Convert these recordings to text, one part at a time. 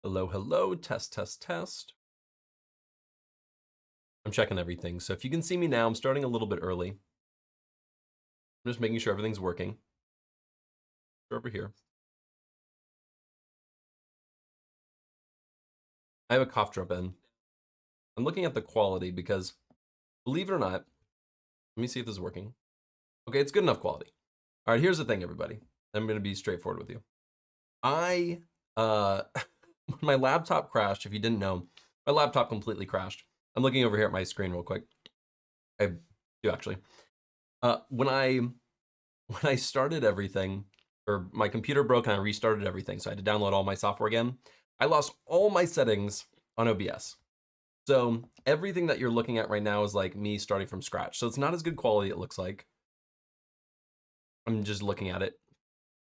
Hello, hello, test, test, test. I'm checking everything. So if you can see me now, I'm starting a little bit early. I'm just making sure everything's working. Over here. I have a cough drop in. I'm looking at the quality because, believe it or not, let me see if this is working. Okay, it's good enough quality. All right, here's the thing, everybody. I'm going to be straightforward with you. My laptop crashed. If you didn't know, my laptop completely crashed. I'm looking over here at my screen real quick. I do actually. When I started everything, or my computer broke and I restarted everything, so I had to download all my software again. I lost all my settings on OBS. So everything that you're looking at right now is like me starting from scratch. So it's not as good quality, it looks like. I'm just looking at it.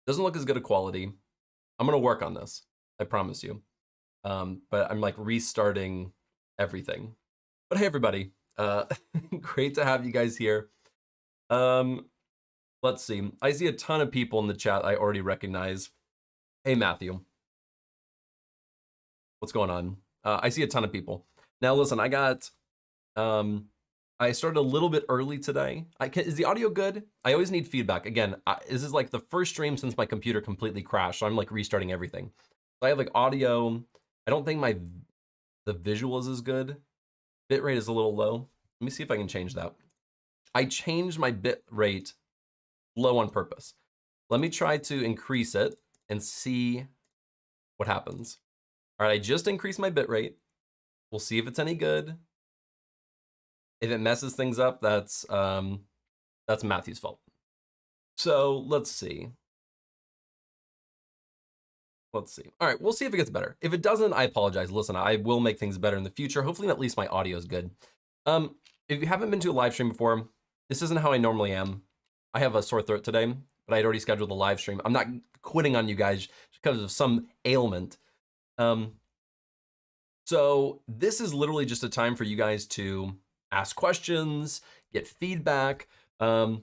Doesn't look as good a quality. I'm gonna work on this, I promise you. But I'm like restarting everything. But hey, everybody, great to have you guys here. Let's see. I see a ton of people in the chat I already recognize. Hey, Matthew. What's going on? I see a ton of people. Now, listen, I started a little bit early today. Is the audio good? I always need feedback. Again, this is like the first stream since my computer completely crashed, so I'm like restarting everything. So I have like audio. I don't think the visual is as good. Bitrate is a little low. Let me see if I can change that. I changed my bit rate low on purpose. Let me try to increase it and see what happens. All right, I just increased my bit rate. We'll see if it's any good. If it messes things up, that's Matthew's fault. So let's see. Let's see. All right, we'll see if it gets better. If it doesn't, I apologize. Listen, I will make things better in the future. Hopefully, at least my audio is good. If you haven't been to a live stream before, this isn't how I normally am. I have a sore throat today, but I'd already scheduled a live stream. I'm not quitting on you guys because of some ailment. So this is literally just a time for you guys to ask questions, get feedback. I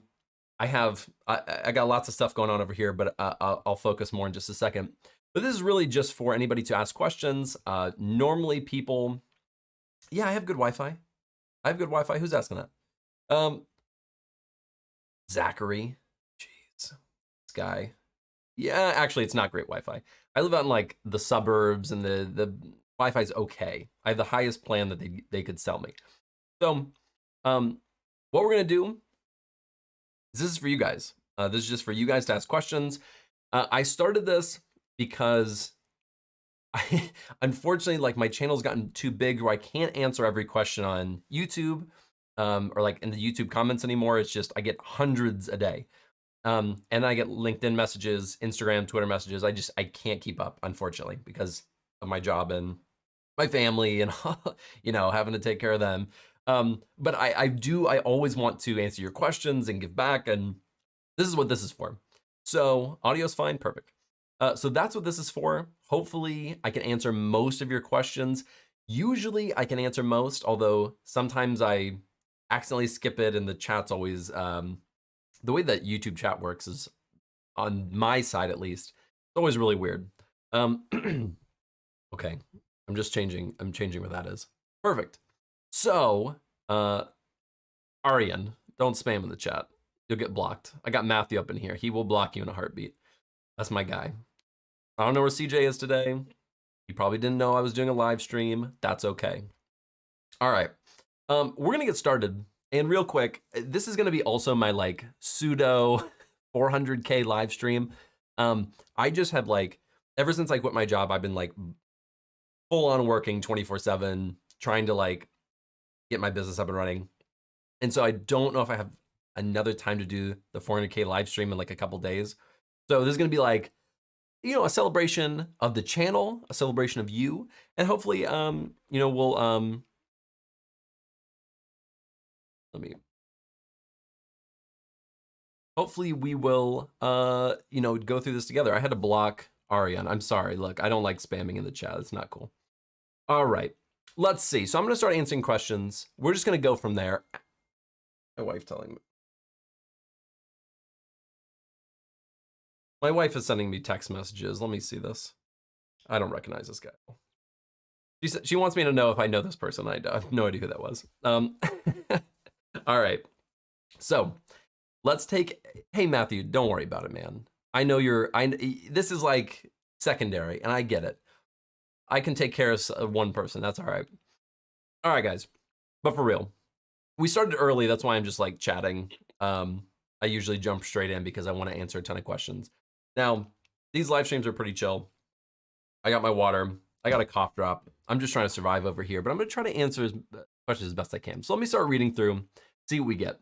got lots of stuff going on over here, but I'll focus more in just a second. But this is really just for anybody to ask questions. Normally people, yeah, I have good Wi-Fi. I have good Wi-Fi. Who's asking that? Zachary, jeez, this guy. Yeah, actually, it's not great Wi-Fi. I live out in like the suburbs, and the Wi-Fi is okay. I have the highest plan that they could sell me. So, what we're gonna do is this is for you guys. This is just for you guys to ask questions. I started this because unfortunately, like my channel's gotten too big where I can't answer every question on YouTube or like in the YouTube comments anymore. It's just I get hundreds a day. And I get LinkedIn messages, Instagram, Twitter messages. I can't keep up, unfortunately, because of my job and my family and having to take care of them. But I always want to answer your questions and give back, and this is what this is for. So audio's fine, perfect. So that's what this is for. Hopefully I can answer most of your questions. Usually I can answer most, although sometimes I accidentally skip it and the chat's always, the way that YouTube chat works is, on my side at least, it's always really weird. Okay, I'm changing where that is. Perfect. So, Aryan, don't spam in the chat. You'll get blocked. I got Matthew up in here. He will block you in a heartbeat. That's my guy. I don't know where CJ is today. He probably didn't know I was doing a live stream. That's okay. All right. We're going to get started. And real quick, this is going to be also my like pseudo 400K live stream. I just have like, ever since I quit my job, I've been like full on working 24/7, trying to like get my business up and running. And so I don't know if I have another time to do the 400K live stream in like a couple days. So this is going to be like, a celebration of the channel, a celebration of you, and hopefully, we'll, hopefully we will, go through this together. I had to block Ariane. I'm sorry. Look, I don't like spamming in the chat. It's not cool. All right, let's see. So I'm going to start answering questions. We're just going to go from there. My wife telling me. My wife is sending me text messages. Let me see this. I don't recognize this guy. She wants me to know if I know this person. I have no idea who that was. All right. So let's take, hey, Matthew, don't worry about it, man. I know this is like secondary, and I get it. I can take care of one person. That's all right. All right, guys. But for real, we started early. That's why I'm just like chatting. I usually jump straight in because I want to answer a ton of questions. Now, these live streams are pretty chill. I got my water. I got a cough drop. I'm just trying to survive over here, but I'm going to try to answer questions as best I can. So let me start reading through, see what we get.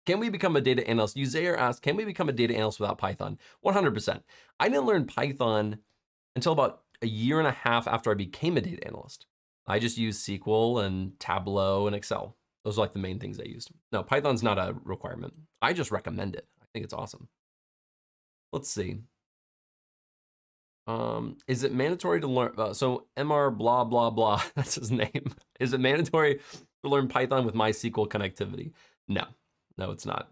Can we become a data analyst? Uzair asked, can we become a data analyst without Python? 100%. I didn't learn Python until about a year and a half after I became a data analyst. I just used SQL and Tableau and Excel. Those are like the main things I used. No, Python's not a requirement. I just recommend it. I think it's awesome. Let's see. Is it mandatory to learn? So MR blah, blah, blah, that's his name. Is it mandatory to learn Python with MySQL connectivity? No, it's not.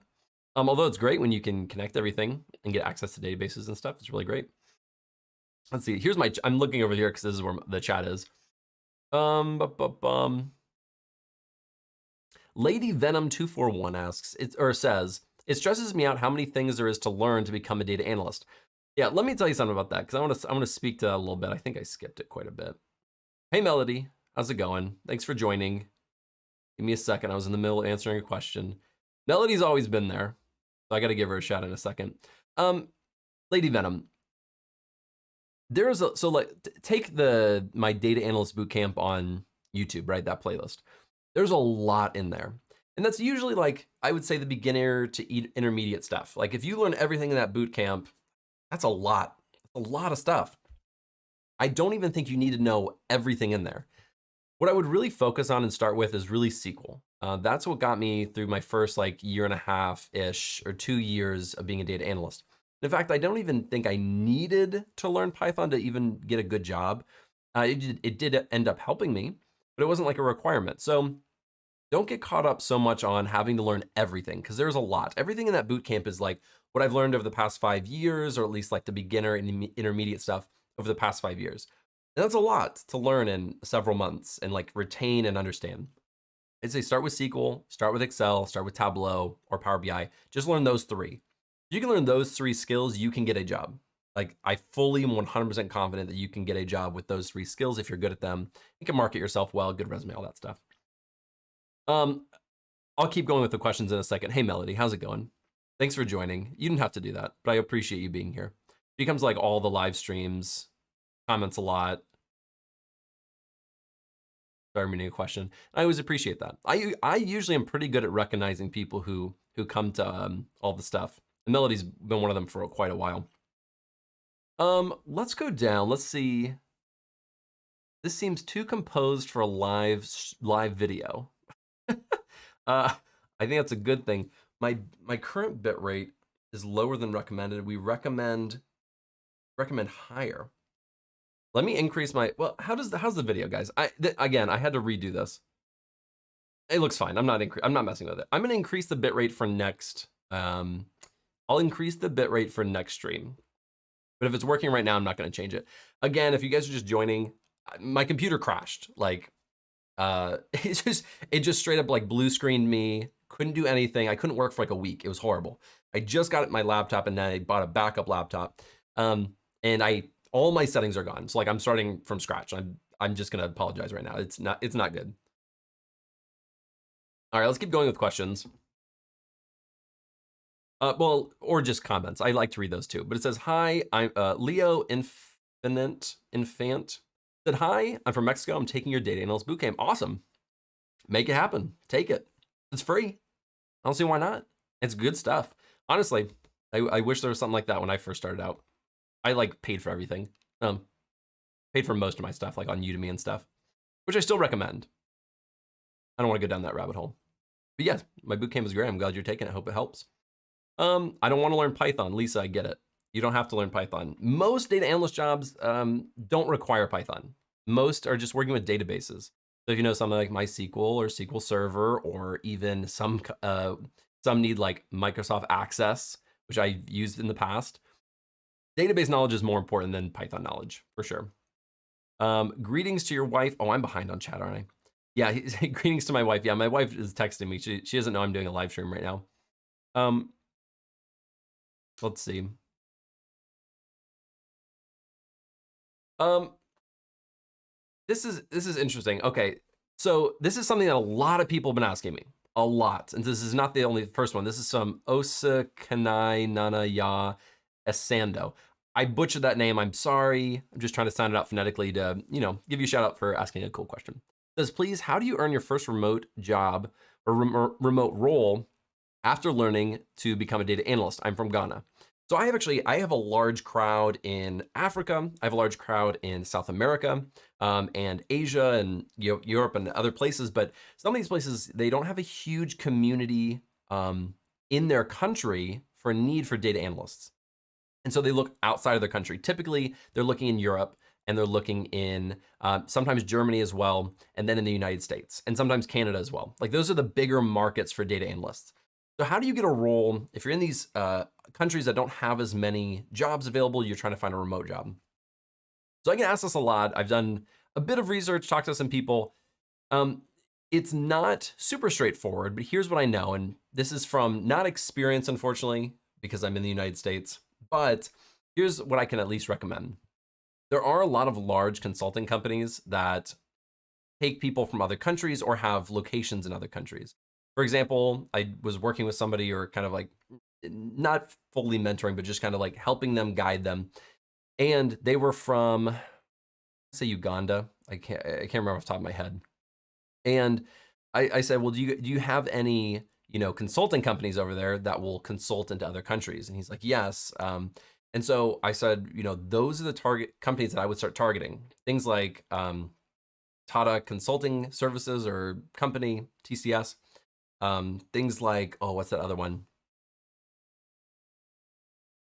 Although it's great when you can connect everything and get access to databases and stuff. It's really great. Let's see, here's I'm looking over here because this is where the chat is. Lady Venom 241 asks, says, it stresses me out how many things there is to learn to become a data analyst. Yeah, let me tell you something about that because I want to speak to that a little bit. I think I skipped it quite a bit. Hey, Melody, how's it going? Thanks for joining. Give me a second. I was in the middle of answering a question. Melody's always been there, so I got to give her a shout in a second. Lady Venom, take my data analyst bootcamp on YouTube, right? That playlist. There's a lot in there. And that's usually like, I would say the beginner to intermediate stuff. Like if you learn everything in that bootcamp, that's a lot. A lot of stuff. I don't even think you need to know everything in there. What I would really focus on and start with is really SQL. That's what got me through my first like year and a half-ish or 2 years of being a data analyst. In fact, I don't even think I needed to learn Python to even get a good job. It did end up helping me, but it wasn't like a requirement. So don't get caught up so much on having to learn everything because there's a lot. Everything in that bootcamp is like what I've learned over the past 5 years, or at least like the beginner and intermediate stuff over the past 5 years. And that's a lot to learn in several months and like retain and understand. I'd say start with SQL, start with Excel, start with Tableau or Power BI. Just learn those 3. If you can learn those 3 skills, you can get a job. Like I fully am 100% confident that you can get a job with those 3 skills if you're good at them. You can market yourself well, good resume, all that stuff. I'll keep going with the questions in a second. Hey, Melody, how's it going? Thanks for joining. You didn't have to do that, but I appreciate you being here. She comes like all the live streams, comments a lot. Sorry, reading a question. I always appreciate that. I usually am pretty good at recognizing people who come to all the stuff. And Melody's been one of them for quite a while. Let's go down. Let's see. This seems too composed for a live video. I think that's a good thing. My current bit rate is lower than recommended. We recommend higher. Let me increase my, well, how's the video, guys? Again, I had to redo this. It looks fine. I'm not messing with it. I'm going to increase the bit rate for next. I'll increase the bit rate for next stream. But if it's working right now, I'm not going to change it. Again, if you guys are just joining, my computer crashed. Like, it just straight up like blue screened me. Couldn't do anything. I couldn't work for like a week. It was horrible. I just got my laptop and then I bought a backup laptop. And all my settings are gone. So like I'm starting from scratch. I'm just gonna apologize right now. It's not good. All right, let's keep going with questions. Well, or just comments. I like to read those too. But it says, hi, I'm Leo Infant said, hi, I'm from Mexico. I'm taking your data analyst bootcamp. Awesome. Make it happen. Take it. It's free. I don't see why not. It's good stuff. Honestly, I wish there was something like that when I first started out. I like paid for everything. Paid for most of my stuff, like on Udemy and stuff, which I still recommend. I don't want to go down that rabbit hole. But yes, my bootcamp is great. I'm glad you're taking it. I hope it helps. I don't want to learn Python. Lisa, I get it. You don't have to learn Python. Most data analyst jobs don't require Python. Most are just working with databases. So if you know something like MySQL or SQL Server, or even some need like Microsoft Access, which I've used in the past, database knowledge is more important than Python knowledge, for sure. Greetings to your wife. Oh, I'm behind on chat, aren't I? Yeah, greetings to my wife. Yeah, my wife is texting me. She doesn't know I'm doing a live stream right now. Let's see. This is interesting. Okay, so this is something that a lot of people have been asking me. A lot. And this is not the only first one. This is some Osa Kanai Nana Ya Asando. I butchered that name. I'm sorry. I'm just trying to sound it out phonetically to, give you a shout out for asking a cool question. It says, please, how do you earn your first remote job or remote role after learning to become a data analyst? I'm from Ghana. So I have a large crowd in Africa. I have a large crowd in South America and Asia and Europe and other places. But some of these places, they don't have a huge community in their country for a need for data analysts. And so they look outside of their country. Typically, they're looking in Europe and they're looking in sometimes Germany as well, and then in the United States, and sometimes Canada as well. Like those are the bigger markets for data analysts. So how do you get a role if you're in these countries that don't have as many jobs available, you're trying to find a remote job? So I get asked this a lot. I've done a bit of research, talked to some people. It's not super straightforward, but here's what I know. And this is from not experience, unfortunately, because I'm in the United States, but here's what I can at least recommend. There are a lot of large consulting companies that take people from other countries or have locations in other countries. For example, I was working with somebody or kind of like not fully mentoring, but just kind of like helping them, guide them. And they were from, say, Uganda. I can't remember off the top of my head. And I said, well, do you have any, consulting companies over there that will consult into other countries? And he's like, yes. And so I said, those are the target companies that I would start targeting. Things like Tata Consulting Services or Company, TCS. Things like, oh, what's that other one?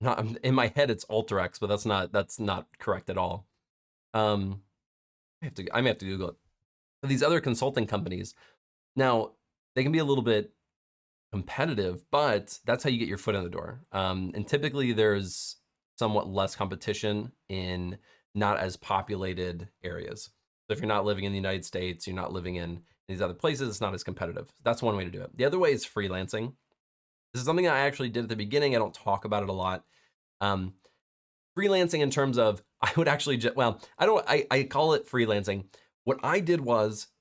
Not in my head, it's Alteryx, but that's not correct at all. I may have to Google it. But these other consulting companies, now they can be a little bit competitive, but that's how you get your foot in the door. And typically there's somewhat less competition in not as populated areas. So if you're not living in the United States, you're not living in these other places, it's not as competitive. That's one way to do it. The other way is freelancing. This is something I actually did at the beginning. I don't talk about it a lot. Freelancing in terms of, I would actually, I call it freelancing. What I did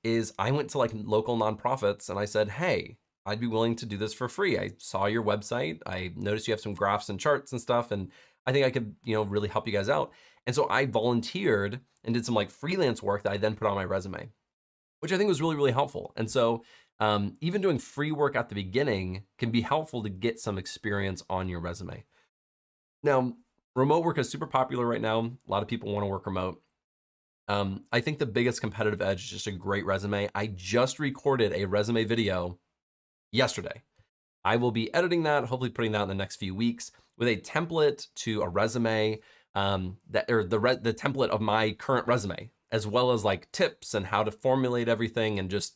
is I went to like local nonprofits and I said, hey, I'd be willing to do this for free. I saw your website. I noticed you have some graphs and charts and stuff. And I think I could, really help you guys out. And so I volunteered and did some like freelance work that I then put on my resume, which I think was really, really helpful. And so even doing free work at the beginning can be helpful to get some experience on your resume. Now, remote work is super popular right now. A lot of people want to work remote. I think the biggest competitive edge is just a great resume. I just recorded a resume video yesterday. I will be editing that, hopefully putting that in the next few weeks with a template to a resume the template of my current resume, as well as like tips and how to formulate everything. And just,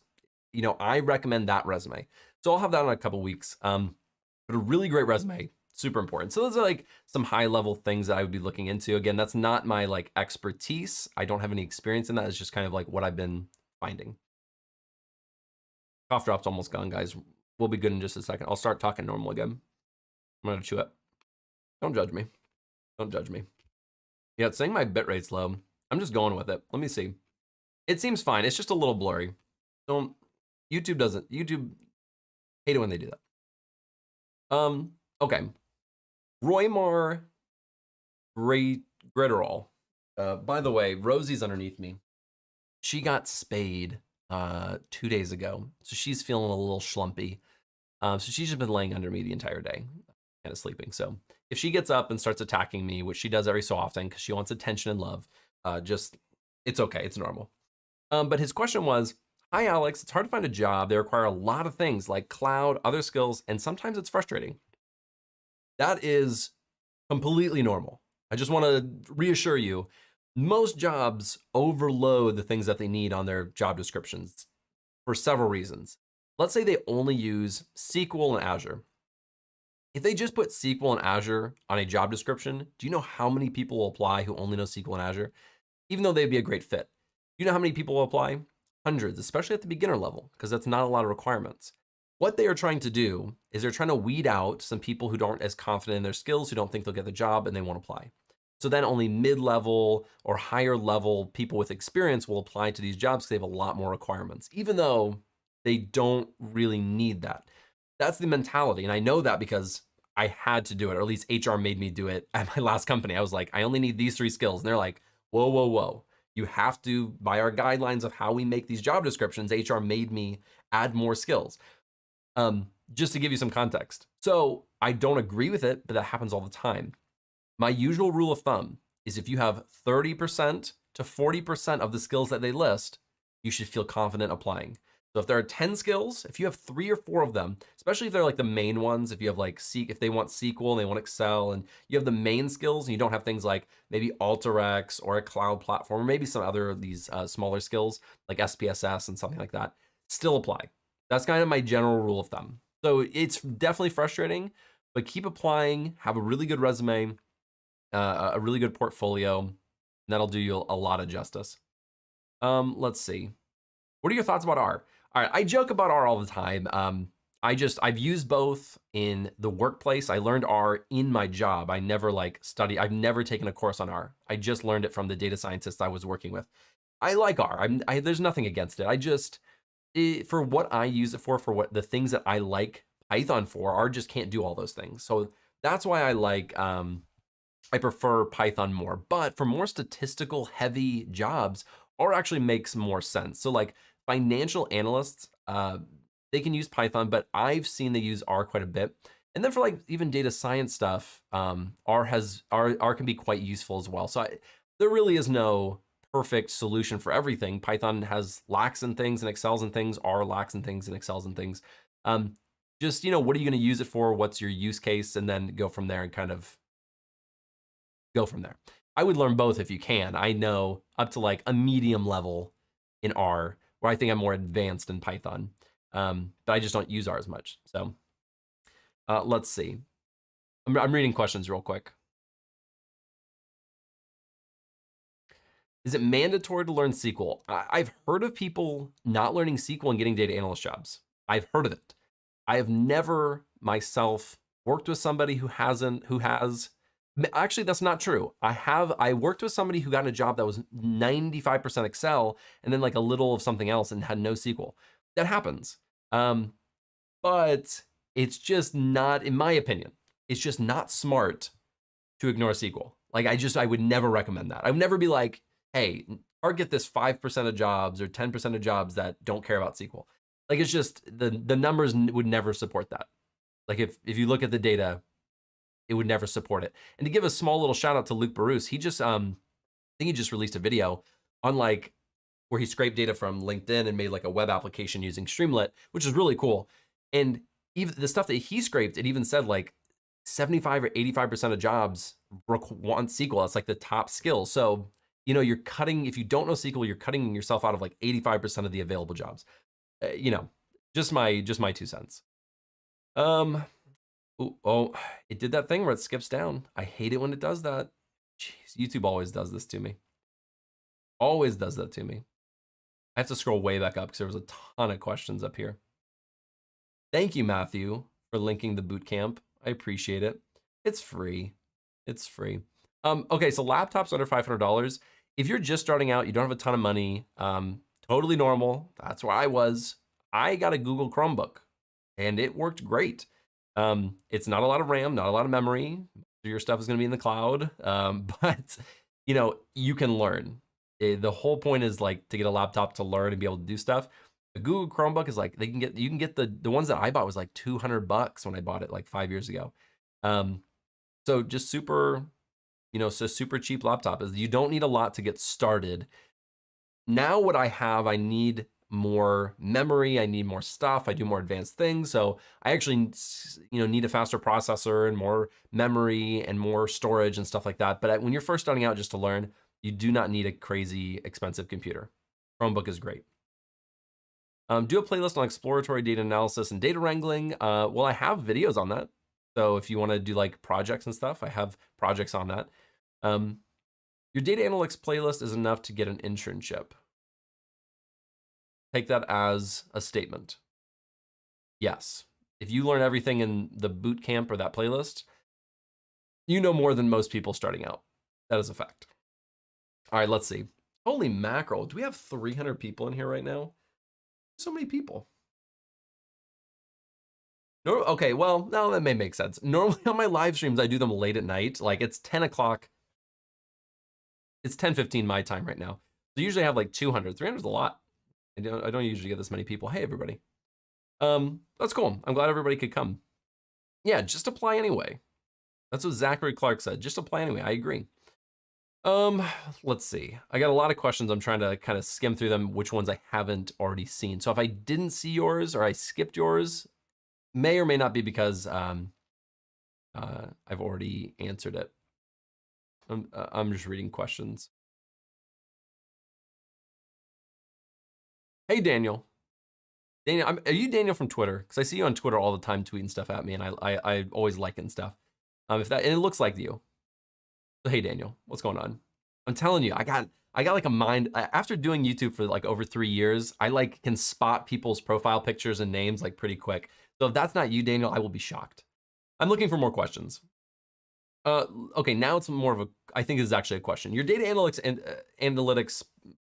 I recommend that resume. So I'll have that in a couple weeks. But a really great resume, super important. So those are like some high level things that I would be looking into. Again, that's not my like expertise. I don't have any experience in that. It's just kind of like what I've been finding. Cough drop's almost gone, guys. We'll be good in just a second. I'll start talking normal again. I'm gonna chew it. Don't judge me. Don't judge me. Yeah, it's saying my bitrate's low. I'm just going with it. Let me see. It seems fine. It's just a little blurry. YouTube hate it when they do that. Okay. Roymar Gritterall. By the way, Rosie's underneath me. She got spayed 2 days ago. So she's feeling a little schlumpy. So she's just been laying under me the entire day, kind of sleeping. So if she gets up and starts attacking me, which she does every so often because she wants attention and love, it's okay. It's normal. But his question was, hi, Alex. It's hard to find a job. They require a lot of things like cloud, other skills, and sometimes it's frustrating. That is completely normal. I just want to reassure you, most jobs overload the things that they need on their job descriptions for several reasons. Let's say they only use SQL and Azure. If they just put SQL and Azure on a job description, do you know how many people will apply who only know SQL and Azure? even though they'd be a great fit. You know how many people will apply? Hundreds, especially at the beginner level, because that's not a lot of requirements. What they are trying to do is they're trying to weed out some people who aren't as confident in their skills, who don't think they'll get the job, and they won't apply. So then only mid-level or higher level people with experience will apply to these jobs because they have a lot more requirements, even though they don't really need that. That's the mentality. And I know that because I had to do it, or at least HR made me do it at my last company. I was like, I only need these 3 skills. And they're like, whoa, whoa, whoa. You have to, by our guidelines of how we make these job descriptions, HR made me add more skills. Just to give you some context. So I don't agree with it, but that happens all the time. My usual rule of thumb is if you have 30% to 40% of the skills that they list, you should feel confident applying. So if there are 10 skills, if you have 3 or 4 of them, especially if they're like the main ones, if you have like if they want SQL and they want Excel and you have the main skills and you don't have things like maybe Alteryx or a cloud platform, or maybe some other of these smaller skills like SPSS and something like that, still apply. That's kind of my general rule of thumb. So it's definitely frustrating, but keep applying, have a really good resume, a really good portfolio, and that'll do you a lot of justice. Let's see. What are your thoughts about R? All right, I joke about R all the time. I've used both in the workplace. I learned R in my job. I never I've never taken a course on R. I just learned it from the data scientists I was working with. I like R. There's nothing against it. For what I use it for what the things that I like Python for, R just can't do all those things. So that's why I prefer Python more. But for more statistical heavy jobs, R actually makes more sense. So like financial analysts, they can use Python, but I've seen they use R quite a bit. And then for like even data science stuff, R can be quite useful as well. So there really is no perfect solution for everything. Python has lacks in things and excels in things. R lacks in things and excels in things. Just, what are you going to use it for? What's your use case? And then go from there and kind of go from there. I would learn both if you can. I know up to like a medium level in R, where I think I'm more advanced in Python, but I just don't use R as much. So let's see. I'm reading questions real quick. Is it mandatory to learn SQL? I've heard of people not learning SQL and getting data analyst jobs. I've heard of it. I have never myself worked with somebody who has. Actually, that's not true. I worked with somebody who got a job that was 95% Excel and then like a little of something else and had no SQL. That happens. But it's just not, in my opinion, it's just not smart to ignore SQL. Like I would never recommend that. I would never be like, hey, target this 5% of jobs or 10% of jobs that don't care about SQL. Like it's just, the numbers would never support that. Like if you look at the data, it would never support it. And to give a small little shout out to Luke Barousse, he just, I think he just released a video on like where he scraped data from LinkedIn and made like a web application using Streamlit, which is really cool. And even the stuff that he scraped, it even said like 75 or 85% of jobs want SQL. It's like the top skill. So, you're cutting, if you don't know SQL, you're cutting yourself out of like 85% of the available jobs. Just my 2 cents. Oh, it did that thing where it skips down. I hate it when it does that. Jeez, YouTube always does this to me. Always does that to me. I have to scroll way back up because there was a ton of questions up here. Thank you, Matthew, for linking the bootcamp. I appreciate it. It's free. It's free. Okay, so laptops under $500. If you're just starting out, you don't have a ton of money, totally normal. That's where I was. I got a Google Chromebook and it worked great. It's not a lot of RAM, not a lot of memory. Your stuff is going to be in the cloud. But you can learn. The whole point is like to get a laptop to learn and be able to do stuff. A Google Chromebook is like, you can get the ones that I bought was like $200 when I bought it like 5 years ago. So just super cheap laptop. Is you don't need a lot to get started. Now what I have, I need more memory, I need more stuff, I do more advanced things. So I actually, need a faster processor and more memory and more storage and stuff like that. But when you're first starting out just to learn, you do not need a crazy expensive computer. Chromebook is great. Do a playlist on exploratory data analysis and data wrangling. Well, I have videos on that. So if you want to do like projects and stuff, I have projects on that. Your data analytics playlist is enough to get an internship. Take that as a statement. Yes. If you learn everything in the boot camp or that playlist, you know more than most people starting out. That is a fact. All right, let's see. Holy mackerel. Do we have 300 people in here right now? So many people. No, okay, well, no, that may make sense. Normally on my live streams, I do them late at night. Like it's 10 o'clock. It's 10:15 my time right now. So usually I have like 200. 300 is a lot. I don't usually get this many people. Hey, everybody. That's cool. I'm glad everybody could come. Yeah, just apply anyway. That's what Zachary Clark said. Just apply anyway. I agree. Let's see. I got a lot of questions. I'm trying to kind of skim through them, which ones I haven't already seen. So if I didn't see yours or I skipped yours, may or may not be because I've already answered it. I'm just reading questions. Hey, Daniel. Daniel, are you Daniel from Twitter? Because I see you on Twitter all the time tweeting stuff at me, and I always liking stuff. And it looks like you. So hey, Daniel, what's going on? I'm telling you, I got like a mind. After doing YouTube for like over 3 years, I like can spot people's profile pictures and names like pretty quick. So if that's not you, Daniel, I will be shocked. I'm looking for more questions. Okay, now it's more of a, I think this is actually a question. Your data analytics and analytics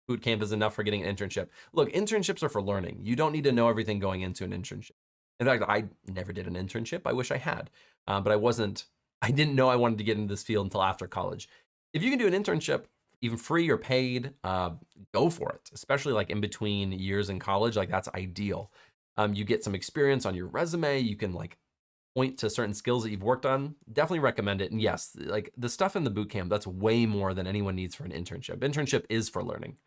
bootcamp is enough for getting an internship. Look, internships are for learning. You don't need to know everything going into an internship. In fact, I never did an internship. I wish I had, but I didn't know I wanted to get into this field until after college. If you can do an internship, even free or paid, go for it, especially like in between years in college, like that's ideal. You get some experience on your resume. You can like point to certain skills that you've worked on. Definitely recommend it. And yes, like the stuff in the bootcamp, that's way more than anyone needs for an internship. Internship is for learning.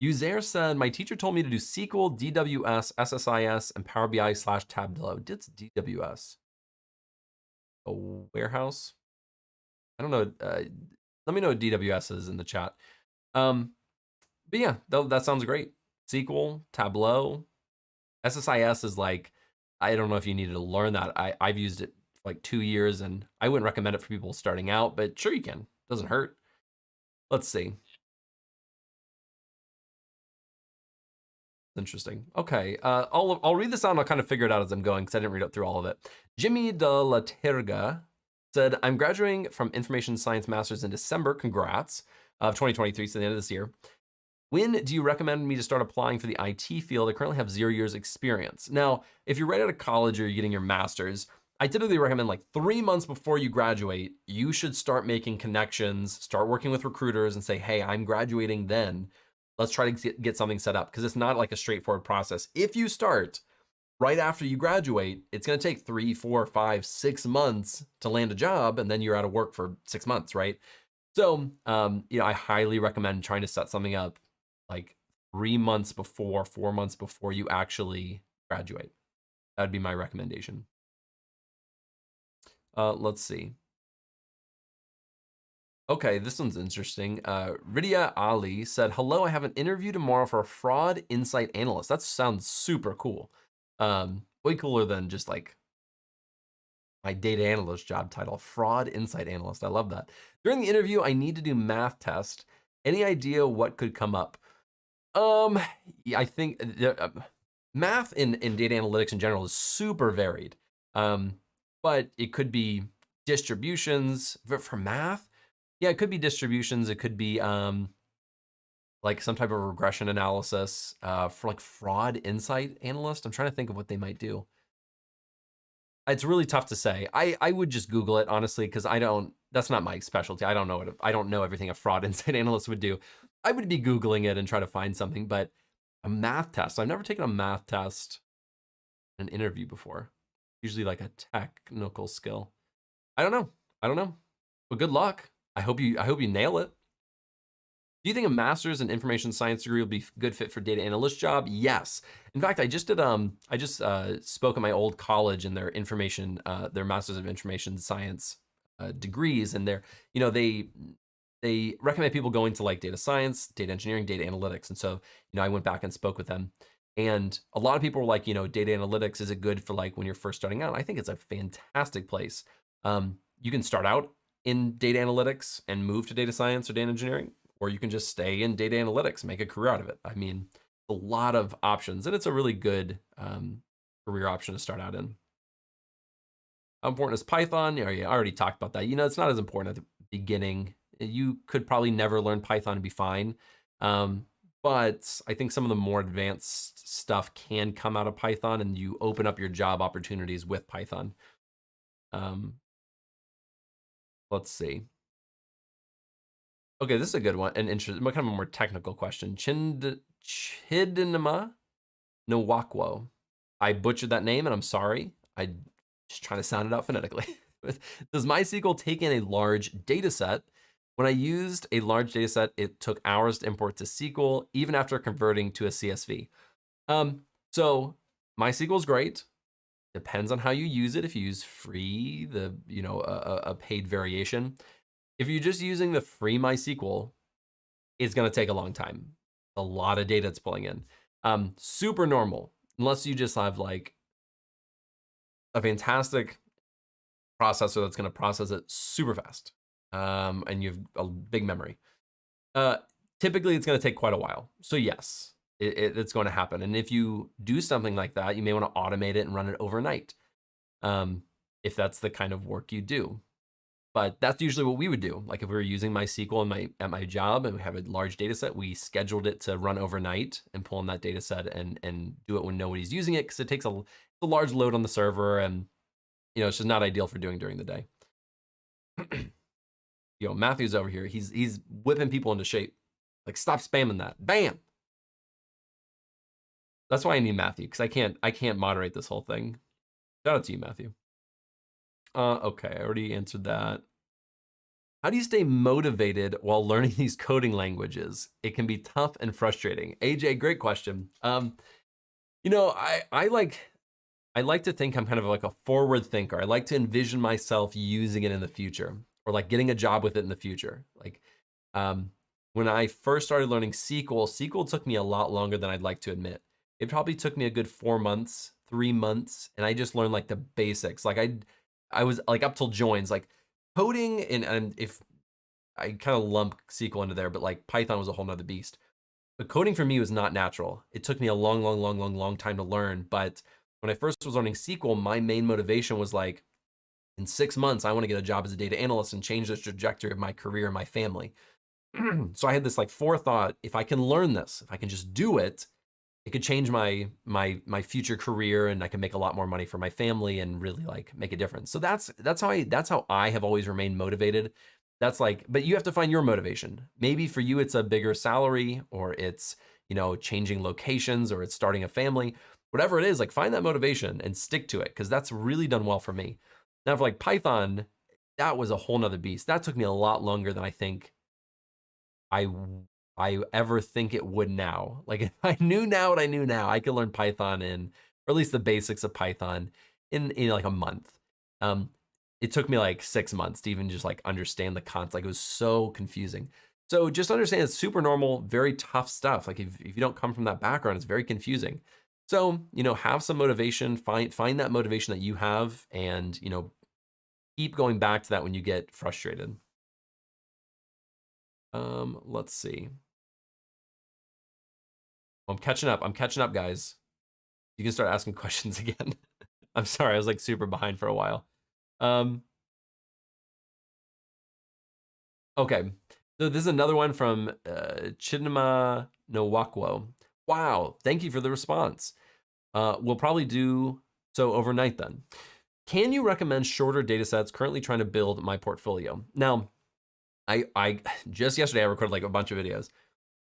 Uzair said, my teacher told me to do SQL, DWS, SSIS, and Power BI / Tableau. It's DWS. A warehouse? I don't know. Let me know what DWS is in the chat. But yeah, that sounds great. SQL, Tableau, SSIS is like, I don't know if you needed to learn that. I've used it for like 2 years and I wouldn't recommend it for people starting out, but sure you can. Doesn't hurt. Let's see. Interesting. Okay, I'll read this out and I'll kind of figure it out as I'm going because I didn't read up through all of it. Jimmy de la Terga said, I'm graduating from Information Science Masters in December. Congrats. Of 2023, so the end of this year. When do you recommend me to start applying for the IT field? I currently have 0 years experience. Now, if you're right out of college or you're getting your master's, I typically recommend like 3 months before you graduate, you should start making connections, start working with recruiters and say, hey, I'm graduating then. Let's try to get something set up because it's not like a straightforward process. If you start right after you graduate, it's going to take 3, 4, 5, 6 months to land a job, and then you're out of work for 6 months, right? So, I highly recommend trying to set something up like 3 months before, 4 months before you actually graduate. That would be my recommendation. Let's see. Okay, this one's interesting. Ridia Ali said, hello, I have an interview tomorrow for a fraud insight analyst. That sounds super cool. Way cooler than just like my data analyst job title, fraud insight analyst. I love that. During the interview, I need to do math test. Any idea what could come up? Yeah, I think math in data analytics in general is super varied. But it could be distributions for math. Yeah, it could be distributions. It could be like some type of regression analysis for like fraud insight analyst. I'm trying to think of what they might do. It's really tough to say. I would just Google it, honestly, because that's not my specialty. I don't know everything a fraud insight analyst would do. I would be Googling it and try to find something, but a math test. I've never taken a math test in an interview before. Usually like a technical skill. I don't know. But good luck. I hope you nail it. Do you think a master's in information science degree will be a good fit for data analyst job? Yes. In fact, I just spoke at my old college in their master's of information science degrees, and they recommend people going to like data science, data engineering, data analytics. And so, I went back and spoke with them. And a lot of people were like, data analytics, is it good for like when you're first starting out? I think it's a fantastic place. You can start out in data analytics and move to data science or data engineering, or you can just stay in data analytics, make a career out of it. I mean, a lot of options, and it's a really good career option to start out in. How important is Python? Yeah, I already talked about that. It's not as important at the beginning. You could probably never learn Python and be fine. But I think some of the more advanced stuff can come out of Python, and you open up your job opportunities with Python. Let's see. Okay, this is a good one, an interesting, kind of a more technical question. Chidinma Nwakwo. I butchered that name, and I'm sorry. I just trying to sound it out phonetically. Does MySQL take in a large data set? When I used a large data set, it took hours to import to SQL, even after converting to a CSV. So MySQL is great. Depends on how you use it. If you use free, a paid variation. If you're just using the free MySQL, it's going to take a long time. A lot of data it's pulling in. Super normal, unless you just have like a fantastic processor that's going to process it super fast, and you have a big memory. Typically, it's going to take quite a while. So yes, it's going to happen. And if you do something like that, you may want to automate it and run it overnight, if that's the kind of work you do. But that's usually what we would do. Like if we were using MySQL at my job and we have a large data set, we scheduled it to run overnight and pull in that data set and do it when nobody's using it, because it takes a large load on the server, and it's just not ideal for doing during the day. Matthew's over here. He's whipping people into shape. Like, stop spamming that. Bam. That's why I need Matthew, because I can't moderate this whole thing. Shout out to you, Matthew. Okay, I already answered that. How do you stay motivated while learning these coding languages? It can be tough and frustrating. AJ, great question. I like to think I'm kind of like a forward thinker. I like to envision myself using it in the future, or like getting a job with it in the future. Like when I first started learning SQL took me a lot longer than I'd like to admit. It probably took me a good 4 months, 3 months, and I just learned like the basics. Like I was like up till joins, like coding, and if I kind of lump SQL into there, but like Python was a whole nother beast. But coding for me was not natural. It took me a long time to learn. But when I first was learning SQL, my main motivation was like, in 6 months, I want to get a job as a data analyst and change the trajectory of my career and my family. So I had this like forethought: if I can learn this, if I can just do it, it could change my future career, and I can make a lot more money for my family and really like make a difference. So that's how I have always remained motivated. That's like, but you have to find your motivation. Maybe for you it's a bigger salary, or it's changing locations, or it's starting a family. Whatever it is, like find that motivation and stick to it, because that's really done well for me. Now for like Python, that was a whole nother beast. That took me a lot longer than I think I ever think it would now. Like if I knew now what I knew now, I could learn Python or at least the basics of Python in like a month. It took me like 6 months to even just like understand the concept. Like it was so confusing. So just understand it's super normal, very tough stuff. Like if you don't come from that background, it's very confusing. So, have some motivation, find that motivation that you have, and, keep going back to that when you get frustrated. Let's see. I'm catching up, guys. You can start asking questions again. I'm sorry, I was like super behind for a while. Okay, so this is another one from Chidinma Nwakwo. Wow, thank you for the response. We'll probably do so overnight then. Can you recommend shorter data sets? Currently trying to build my portfolio. Now, I just yesterday I recorded like a bunch of videos.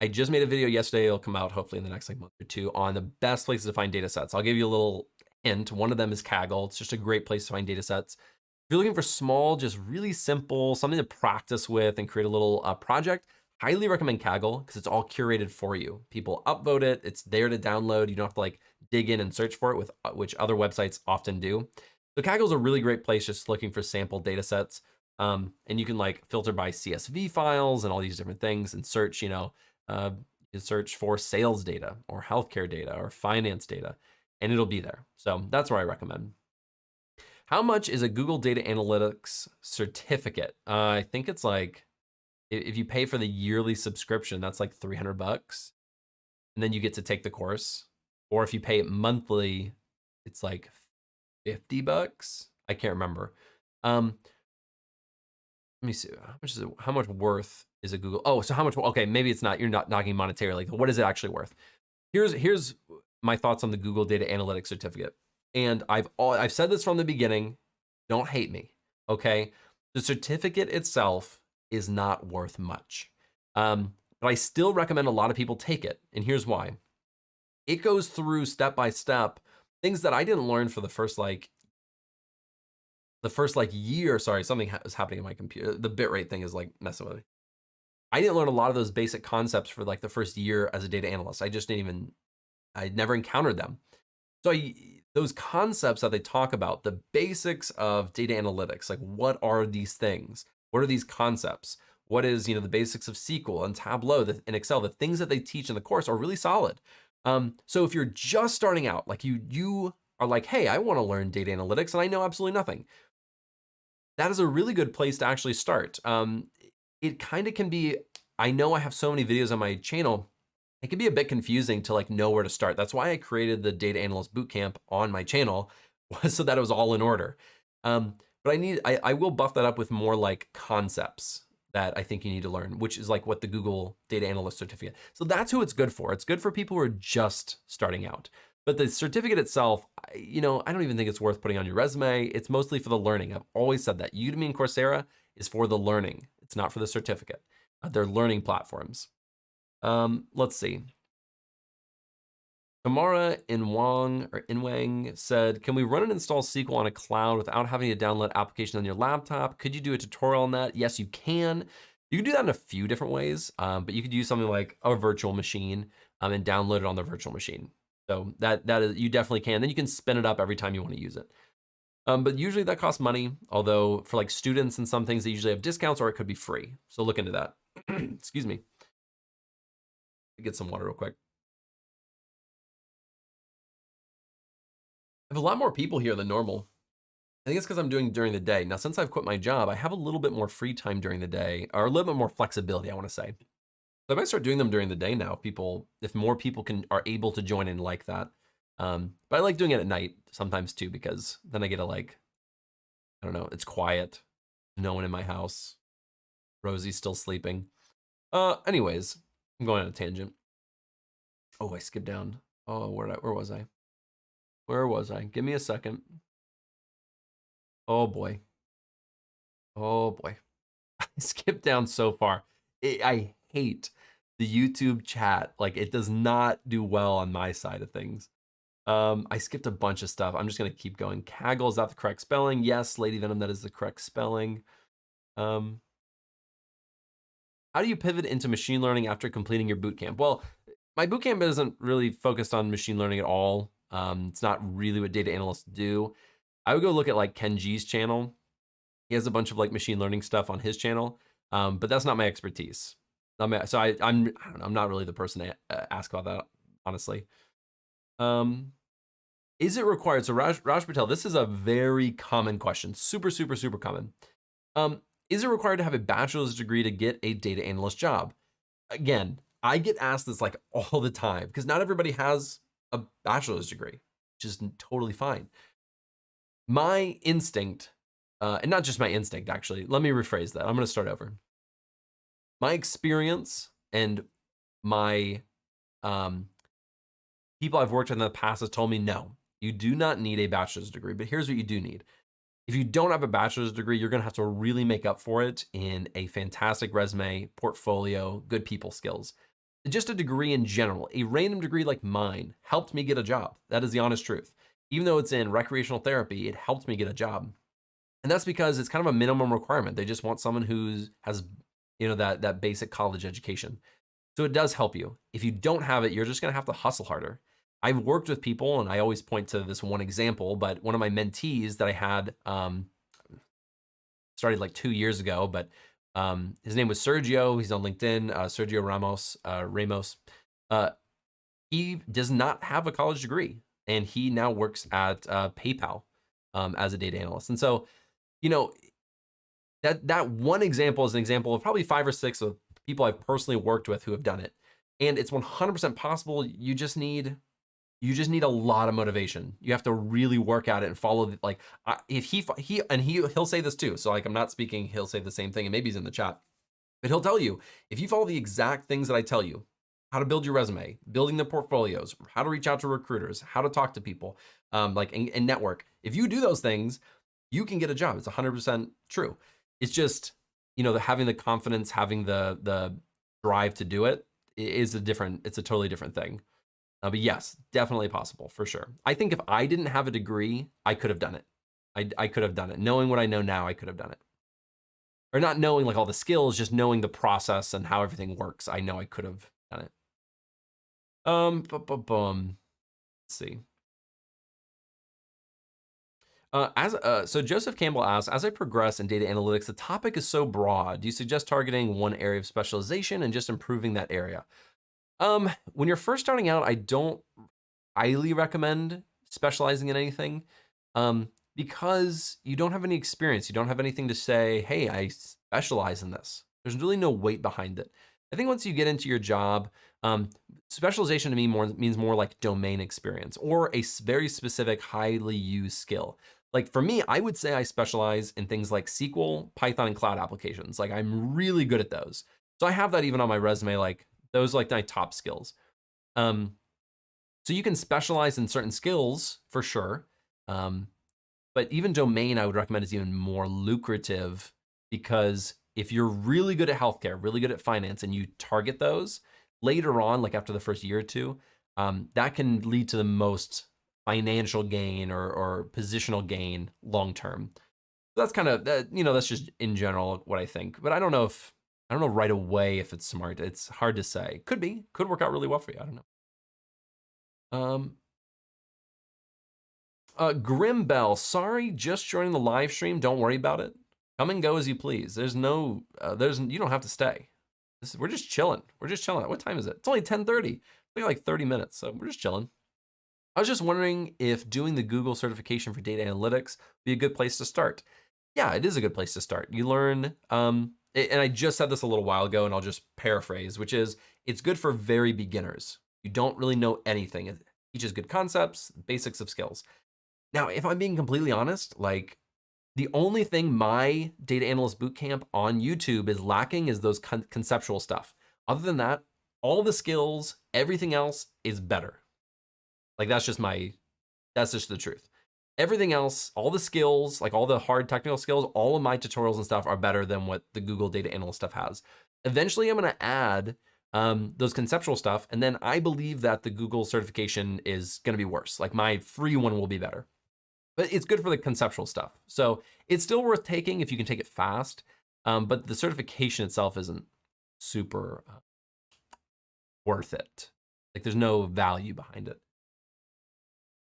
I just made a video yesterday. It'll come out hopefully in the next like month or two on the best places to find data sets. I'll give you a little hint. One of them is Kaggle. It's just a great place to find data sets. If you're looking for small, just really simple, something to practice with and create a little project, highly recommend Kaggle, because it's all curated for you. People upvote it. It's there to download. You don't have to like dig in and search for it, which other websites often do. So Kaggle is a really great place just looking for sample data sets. And you can like filter by CSV files and all these different things and search, you can search for sales data or healthcare data or finance data, and it'll be there. So that's where I recommend. How much is a Google Data Analytics certificate? I think it's like, if you pay for the yearly subscription, that's like $300, and then you get to take the course. Or if you pay it monthly, it's like $50. I can't remember. Let me see. How much is it? How much worth is a Google? Oh, so how much? Okay, maybe it's not. You're not talking monetarily. What is it actually worth? Here's my thoughts on the Google Data Analytics certificate. And I've said this from the beginning. Don't hate me, okay? The certificate itself is not worth much, but I still recommend a lot of people take it. And here's why. It goes through step by step things that I didn't learn for the first year. Sorry, something was happening in my computer. The bitrate thing is like messing with me. I didn't learn a lot of those basic concepts for like the first year as a data analyst. I'd never encountered them. So those concepts that they talk about, the basics of data analytics, like what are these things? What are these concepts? What is, the basics of SQL and Tableau and Excel, the things that they teach in the course are really solid. So if you're just starting out, like you are like, hey, I want to learn data analytics and I know absolutely nothing. That is a really good place to actually start. It kind of can be, I know I have so many videos on my channel, it can be a bit confusing to like know where to start. That's why I created the Data Analyst Bootcamp on my channel, so that it was all in order. But I will buff that up with more like concepts that I think you need to learn, which is like what the Google Data Analyst certificate. So that's who it's good for. It's good for people who are just starting out. But the certificate itself, I don't even think it's worth putting on your resume. It's mostly for the learning. I've always said that. Udemy and Coursera is for the learning. It's not for the certificate. They're learning platforms. Let's see. Tamara Inwang said, can we run and install SQL on a cloud without having to download application on your laptop? Could you do a tutorial on that? Yes, you can. You can do that in a few different ways, but you could use something like a virtual machine and download it on the virtual machine. So that is, you definitely can. Then you can spin it up every time you want to use it. But usually that costs money, although for like students and some things, they usually have discounts or it could be free. So look into that. Excuse me. Get some water real quick. I have a lot more people here than normal. I think it's because I'm doing during the day. Now, since I've quit my job, I have a little bit more free time during the day, or a little bit more flexibility, I want to say. So I might start doing them during the day now, if more people are able to join in like that. But I like doing it at night sometimes too, because then I get to like, I don't know, it's quiet. No one in my house. Rosie's still sleeping. Anyways, I'm going on a tangent. Oh, I skipped down. Oh, where was I? Where was I? Give me a second. Oh boy. Oh boy. I skipped down so far. I hate the YouTube chat. Like, it does not do well on my side of things. I skipped a bunch of stuff. I'm just gonna keep going. Kaggle, is that the correct spelling? Yes, Lady Venom, that is the correct spelling. How do you pivot into machine learning after completing your bootcamp? Well, my bootcamp isn't really focused on machine learning at all. It's not really what data analysts do. I would go look at like Ken G's channel. He has a bunch of like machine learning stuff on his channel, but that's not my expertise. I don't know, I'm not really the person to ask about that, honestly. Is it required? So Raj Patel, this is a very common question. Super, super, super common. Is it required to have a bachelor's degree to get a data analyst job? Again, I get asked this like all the time because not everybody has a bachelor's degree, which is totally fine. My instinct, and not just my instinct, actually, let me rephrase that. I'm going to start over. My experience and my people I've worked with in the past has told me, no, you do not need a bachelor's degree, but here's what you do need. If you don't have a bachelor's degree, you're going to have to really make up for it in a fantastic resume, portfolio, good people skills. Just a degree in general, a random degree like mine helped me get a job. That is the honest truth. Even though it's in recreational therapy, it helped me get a job. And that's because it's kind of a minimum requirement. They just want someone who has, that basic college education. So it does help you. If you don't have it, you're just going to have to hustle harder. I've worked with people, and I always point to this one example, but one of my mentees that I had started like 2 years ago, but his name was Sergio. He's on LinkedIn, Sergio Ramos. He does not have a college degree, and he now works at PayPal. as a data analyst. And so, you know, that one example is an example of probably 5 or 6 of people I've personally worked with who have done it. And it's 100% possible. You just need a lot of motivation. You have to really work at it and follow like if he'll say this too. So like I'm not speaking, he'll say the same thing, and maybe he's in the chat. But he'll tell you, if you follow the exact things that I tell you, how to build your resume, building the portfolios, how to reach out to recruiters, how to talk to people, and network. If you do those things, you can get a job. It's 100% true. It's just, having the confidence, having the drive to do it it's a totally different thing. But yes, definitely possible for sure. I think if I didn't have a degree, I could have done it. I could have done it. Knowing what I know now, I could have done it. Or not knowing like all the skills, just knowing the process and how everything works. I know I could have done it. Let's see. So Joseph Campbell asks, as I progress in data analytics, the topic is so broad. Do you suggest targeting one area of specialization and just improving that area? When you're first starting out, I don't highly recommend specializing in anything, because you don't have any experience. You don't have anything to say, hey, I specialize in this. There's really no weight behind it. I think once you get into your job, specialization to me means more like domain experience or a very specific, highly used skill. Like for me, I would say I specialize in things like SQL, Python, and cloud applications. Like I'm really good at those. So I have that even on my resume, like those are like my top skills. So you can specialize in certain skills for sure. But even domain, I would recommend is even more lucrative, because if you're really good at healthcare, really good at finance, and you target those later on, like after the first year or two, that can lead to the most financial gain or positional gain long-term. So that's kind of, that's just in general what I think. But I don't know right away if it's smart. It's hard to say. Could work out really well for you. I don't know. Grim Bell, sorry, just joining the live stream. Don't worry about it. Come and go as you please. You don't have to stay. We're just chilling. What time is it? It's only 10:30. We got like 30 minutes, so we're just chilling. I was just wondering if doing the Google certification for data analytics would be a good place to start. Yeah, it is a good place to start. You learn, and I just said this a little while ago, and I'll just paraphrase, which is it's good for very beginners. You don't really know anything. It teaches good concepts, basics of skills. Now, if I'm being completely honest, like the only thing my data analyst bootcamp on YouTube is lacking is those conceptual stuff. Other than that, all the skills, everything else is better. Like that's just the truth. Everything else, all the skills, like all the hard technical skills, all of my tutorials and stuff are better than what the Google data analyst stuff has. Eventually I'm gonna add those conceptual stuff, and then I believe that the Google certification is gonna be worse. Like my free one will be better. But it's good for the conceptual stuff. So it's still worth taking if you can take it fast, but the certification itself isn't super worth it. Like there's no value behind it.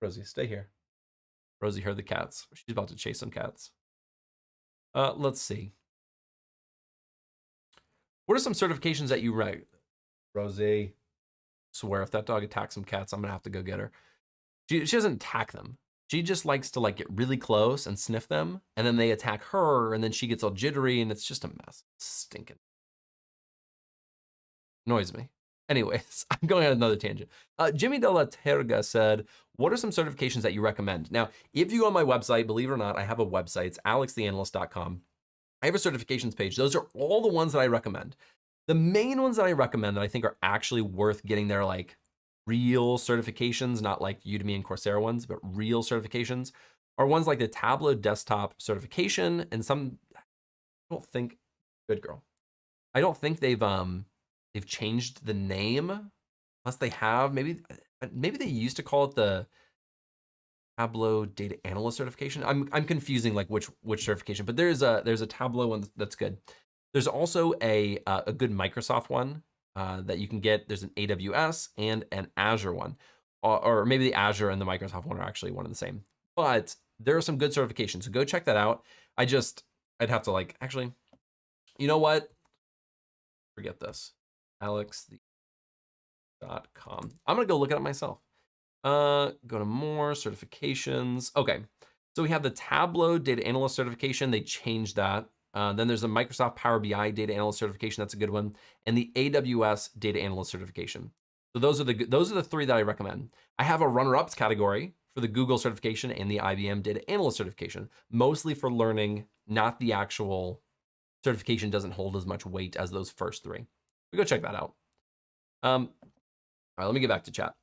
Rosie, stay here. Rosie heard the cats. She's about to chase some cats. Let's see. What are some certifications that you write? Rosie, swear if that dog attacks some cats, I'm gonna have to go get her. She doesn't attack them. She just likes to like get really close and sniff them, and then they attack her, and then she gets all jittery, and it's just a mess. Stinking. Annoys me. Anyways, I'm going on another tangent. Jimmy De La Terga said, what are some certifications that you recommend? Now, if you go on my website, believe it or not, I have a website. It's alextheanalyst.com. I have a certifications page. Those are all the ones that I recommend. The main ones that I recommend that I think are actually worth getting their like real certifications, not like Udemy and Coursera ones, but real certifications, are ones like the Tableau desktop certification, and some, I don't think, good girl. I don't think they've changed the name, unless they have. Maybe they used to call it the Tableau data analyst certification. I'm confusing like which certification, but there's a Tableau one that's good. There's also a good Microsoft one that you can get. There's an AWS and an Azure one, or maybe the Azure and the Microsoft one are actually one and the same. But there are some good certifications, so go check that out. I'd have to like, actually, you know what? Forget this. alextheanalyst.com. I'm gonna go look at it myself. Go to more certifications. Okay, So we have the Tableau Data Analyst certification. They changed that. Then there's a Microsoft Power BI Data Analyst certification. That's a good one. And the AWS Data Analyst certification. So those are the three that I recommend. I have a runner-ups category for the Google certification and the IBM Data Analyst certification, mostly for learning, not the actual certification doesn't hold as much weight as those first three. We go check that out. All right, let me get back to chat.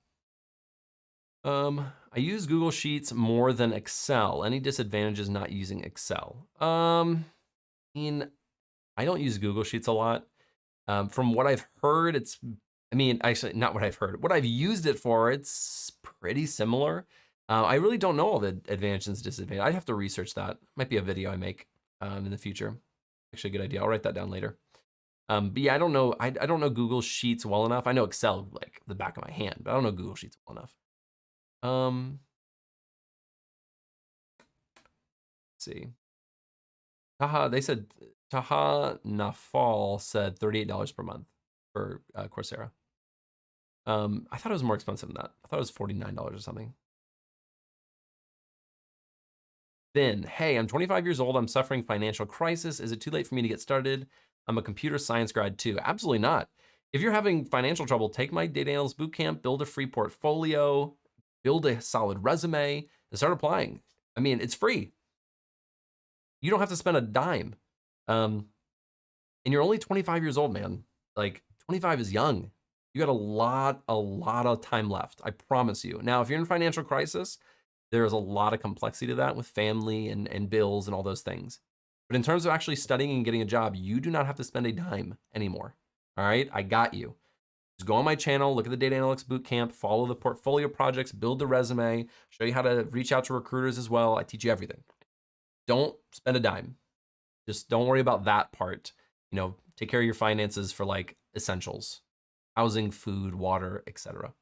I use Google Sheets more than Excel. Any disadvantages not using Excel? I don't use Google Sheets a lot. From what I've heard, actually not what I've heard. What I've used it for, it's pretty similar. I really don't know all the advantages and disadvantages. I'd have to research that. Might be a video I make in the future. Actually, a good idea. I'll write that down later. But yeah, I don't know. I don't know Google Sheets well enough. I know Excel like the back of my hand, but I don't know Google Sheets well enough. Let's see. They said Taha Nafal said $38 per month for Coursera. I thought it was more expensive than that. I thought it was $49 or something. Then, hey, I'm 25 years old. I'm suffering financial crisis. Is it too late for me to get started? I'm a computer science grad too. Absolutely not. If you're having financial trouble, take my data analyst bootcamp, build a free portfolio, build a solid resume, and start applying. I mean, it's free. You don't have to spend a dime. And you're only 25 years old, man. Like 25 is young. You got a lot of time left. I promise you. Now, if you're in financial crisis, there's a lot of complexity to that with family and bills and all those things. But in terms of actually studying and getting a job, you do not have to spend a dime anymore. All right, I got you. Just go on my channel, look at the Data Analytics Bootcamp, follow the portfolio projects, build the resume, show you how to reach out to recruiters as well. I teach you everything. Don't spend a dime. Just don't worry about that part. You know, take care of your finances for like essentials, housing, food, water, etc.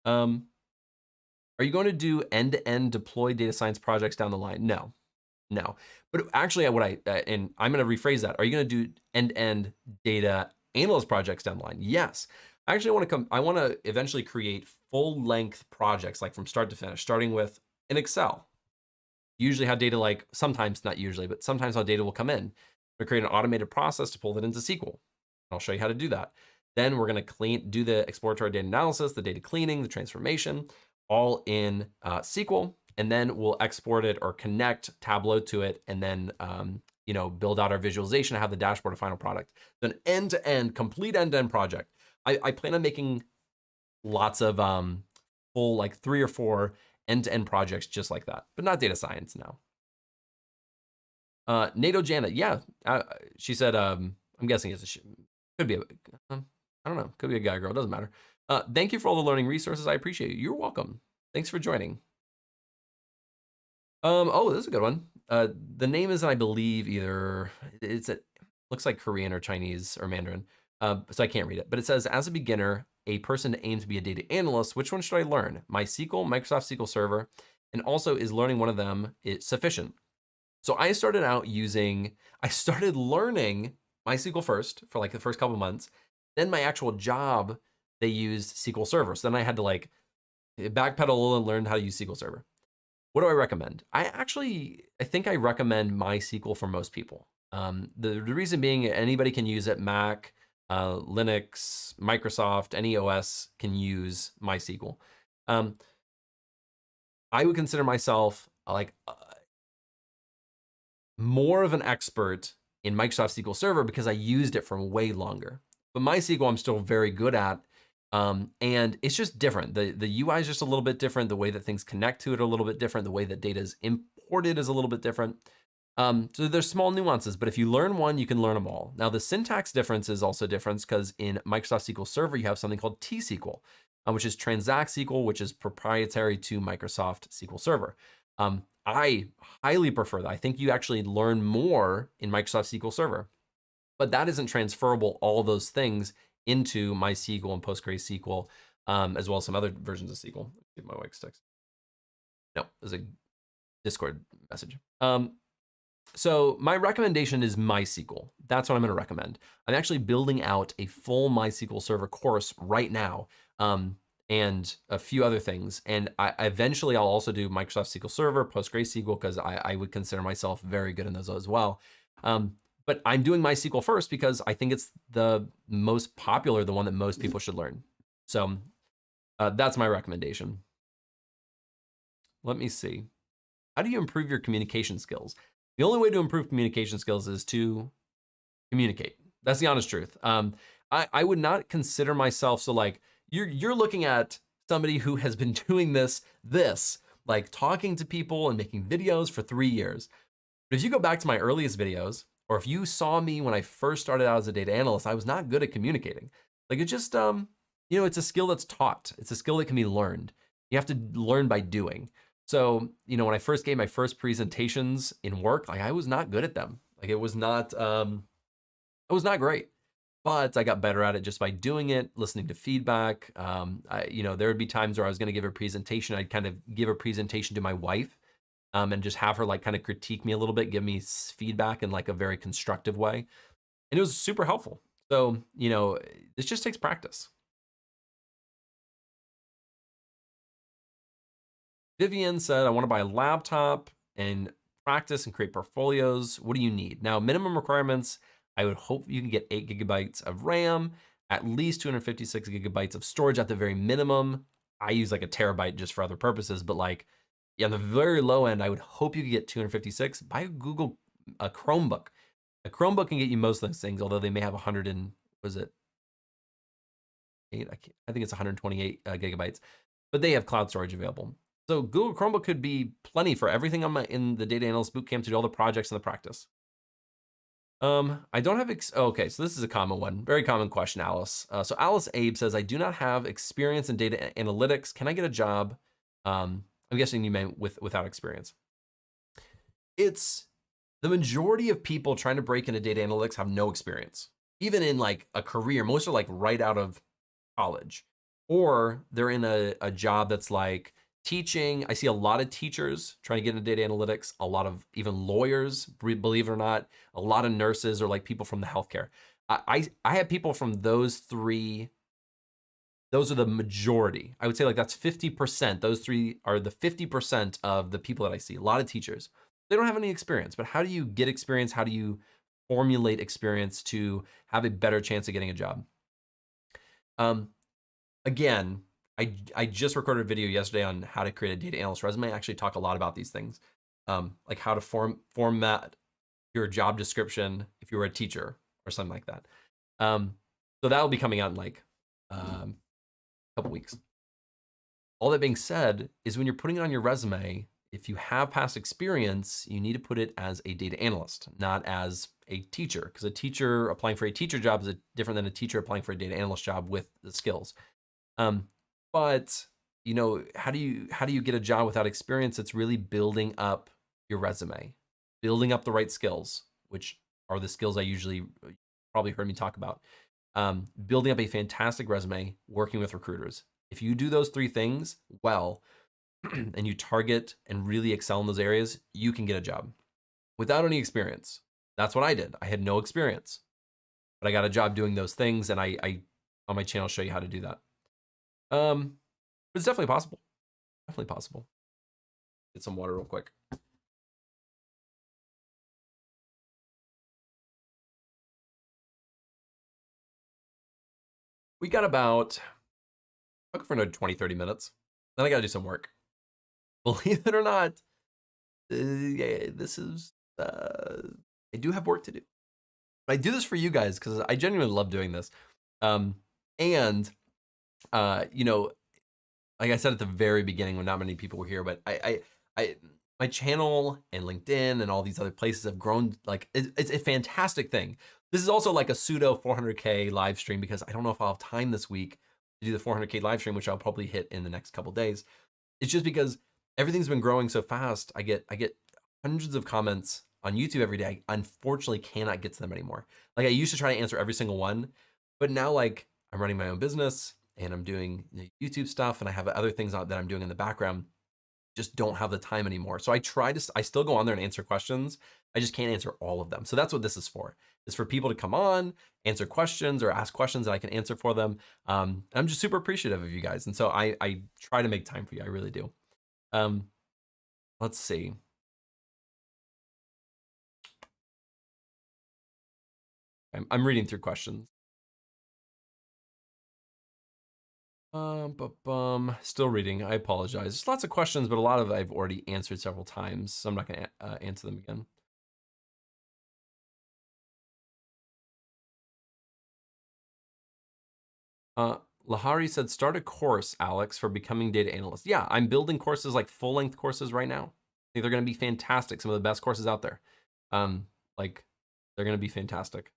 Are you going to do end-to-end deploy data science projects down the line? No. But actually, and I'm going to rephrase that. Are you going to do end-to-end data analyst projects down the line? Yes. I actually I want to eventually create full-length projects, like from start to finish, starting with in Excel. Usually how data, sometimes, not usually, but sometimes how data will come in. We'll create an automated process to pull that into SQL. I'll show you how to do that. Then we're going to do the exploratory data analysis, the data cleaning, the transformation, all in SQL, and then we'll export it or connect Tableau to it, and then build out our visualization and have the dashboard of final product. So an end-to-end, complete end-to-end project. I plan on making lots of full 3 or 4 end-to-end projects just like that, but not data science now. NATO Janet, yeah, she said, I'm guessing could be I don't know, could be a guy or girl, doesn't matter. Thank you for all the learning resources. I appreciate it. You're welcome. Thanks for joining. Oh, this is a good one. The name is, I believe, either looks like Korean or Chinese or Mandarin. So I can't read it, but it says, as a beginner, a person to aim to be a data analyst, which one should I learn? MySQL, Microsoft SQL Server, and also is learning one of them sufficient? So I started learning MySQL first for the first couple months. Then my actual job, they used SQL Server. So then I had to backpedal a little and learn how to use SQL Server. What do I recommend? I think I recommend MySQL for most people. The reason being, anybody can use it. Mac, Linux, Microsoft, any OS can use MySQL. I would consider myself more of an expert in Microsoft SQL Server because I used it for way longer. But MySQL I'm still very good at. And it's just different. The UI is just a little bit different. The way that things connect to it are a little bit different. The way that data is imported is a little bit different. So there's small nuances, but if you learn one, you can learn them all. Now the syntax difference is also different because in Microsoft SQL Server, you have something called T-SQL, which is Transact SQL, which is proprietary to Microsoft SQL Server. I highly prefer that. I think you actually learn more in Microsoft SQL Server, but that isn't transferable, all those things, into MySQL and PostgreSQL, as well as some other versions of SQL. Get my Wix text. No, there's a Discord message. So my recommendation is MySQL. That's what I'm going to recommend. I'm actually building out a full MySQL Server course right now. and a few other things. And eventually I'll also do Microsoft SQL Server, PostgreSQL, because I would consider myself very good in those as well. But I'm doing MySQL first because I think it's the most popular, the one that most people should learn. So that's my recommendation. Let me see. How do you improve your communication skills? The only way to improve communication skills is to communicate. That's the honest truth. I would not consider myself, so like you're looking at somebody who has been doing this like talking to people and making videos for 3 years. But if you go back to my earliest videos, or if you saw me when I first started out as a data analyst, I was not good at communicating. Like it just, it's a skill that's taught. It's a skill that can be learned. You have to learn by doing. So, when I first gave my first presentations in work, like I was not good at them. Like it was not great, but I got better at it just by doing it, listening to feedback. There would be times where I was going to give a presentation. I'd kind of give a presentation to my wife, and just have her like kind of critique me a little bit, give me feedback in like a very constructive way. And it was super helpful. So, this just takes practice. Vivian said, I want to buy a laptop and practice and create portfolios. What do you need? Now, minimum requirements, I would hope you can get 8 gigabytes of RAM, at least 256 gigabytes of storage at the very minimum. I use like a terabyte just for other purposes, but like, on the very low end, I would hope you could get 256. Buy a Chromebook. A Chromebook can get you most of those things, although they may have 100 and, was it 8? I think it's 128 gigabytes, but they have cloud storage available. So Google Chromebook could be plenty for everything in the data analyst bootcamp to do all the projects and the practice. I don't have, okay, so this is a common one, very common question, Alice. So Alice Abe says, I do not have experience in data analytics. Can I get a job? I'm guessing you meant without experience. It's the majority of people trying to break into data analytics have no experience. Even in like a career, most are like right out of college, or they're in a job that's like teaching. I see a lot of teachers trying to get into data analytics, a lot of even lawyers, believe it or not, a lot of nurses or like people from the healthcare. I have people from those three. Those are the majority. I would say like that's 50%. Those three are the 50% of the people that I see. A lot of teachers, they don't have any experience, but how do you get experience? How do you formulate experience to have a better chance of getting a job? Again, I just recorded a video yesterday on how to create a data analyst resume. I actually talk a lot about these things, like how to format your job description if you were a teacher or something like that. So that will be coming out in like a couple weeks. All that being said is when you're putting it on your resume, if you have past experience, you need to put it as a data analyst, not as a teacher, because a teacher applying for a teacher job is different than a teacher applying for a data analyst job with the skills. But how do you get a job without experience? It's really building up your resume, building up the right skills, which are the skills I usually probably heard me talk about. Building up a fantastic resume, working with recruiters. If you do those 3 things well, and you target and really excel in those areas, you can get a job without any experience. That's what I did. I had no experience, but I got a job doing those things, and I on my channel show you how to do that. But it's definitely possible. Definitely possible. Get some water real quick. We got about, I'll go for another 20, 30 minutes. Then I got to do some work. Believe it or not, this is, I do have work to do. But I do this for you guys because I genuinely love doing this. Like I said at the very beginning when not many people were here, but my channel and LinkedIn and all these other places have grown. Like it's a fantastic thing. This is also like a pseudo 400K live stream because I don't know if I'll have time this week to do the 400K live stream, which I'll probably hit in the next couple days. It's just because everything's been growing so fast. I get hundreds of comments on YouTube every day. I unfortunately cannot get to them anymore. Like I used to try to answer every single one, but now like I'm running my own business and I'm doing YouTube stuff and I have other things that I'm doing in the background. Just don't have the time anymore. So I still go on there and answer questions. I just can't answer all of them. So that's what this is for. is for people to come on, answer questions or ask questions that I can answer for them. I'm just super appreciative of you guys. And so I try to make time for you. I really do. Let's see. I'm reading through questions. Still reading. I apologize. There's lots of questions, but a lot of I've already answered several times, so I'm not going to answer them again. Lahari said, start a course, Alex, for becoming data analyst. Yeah, I'm building courses, like full-length courses right now. I think they're going to be fantastic. Some of the best courses out there. Like they're going to be fantastic.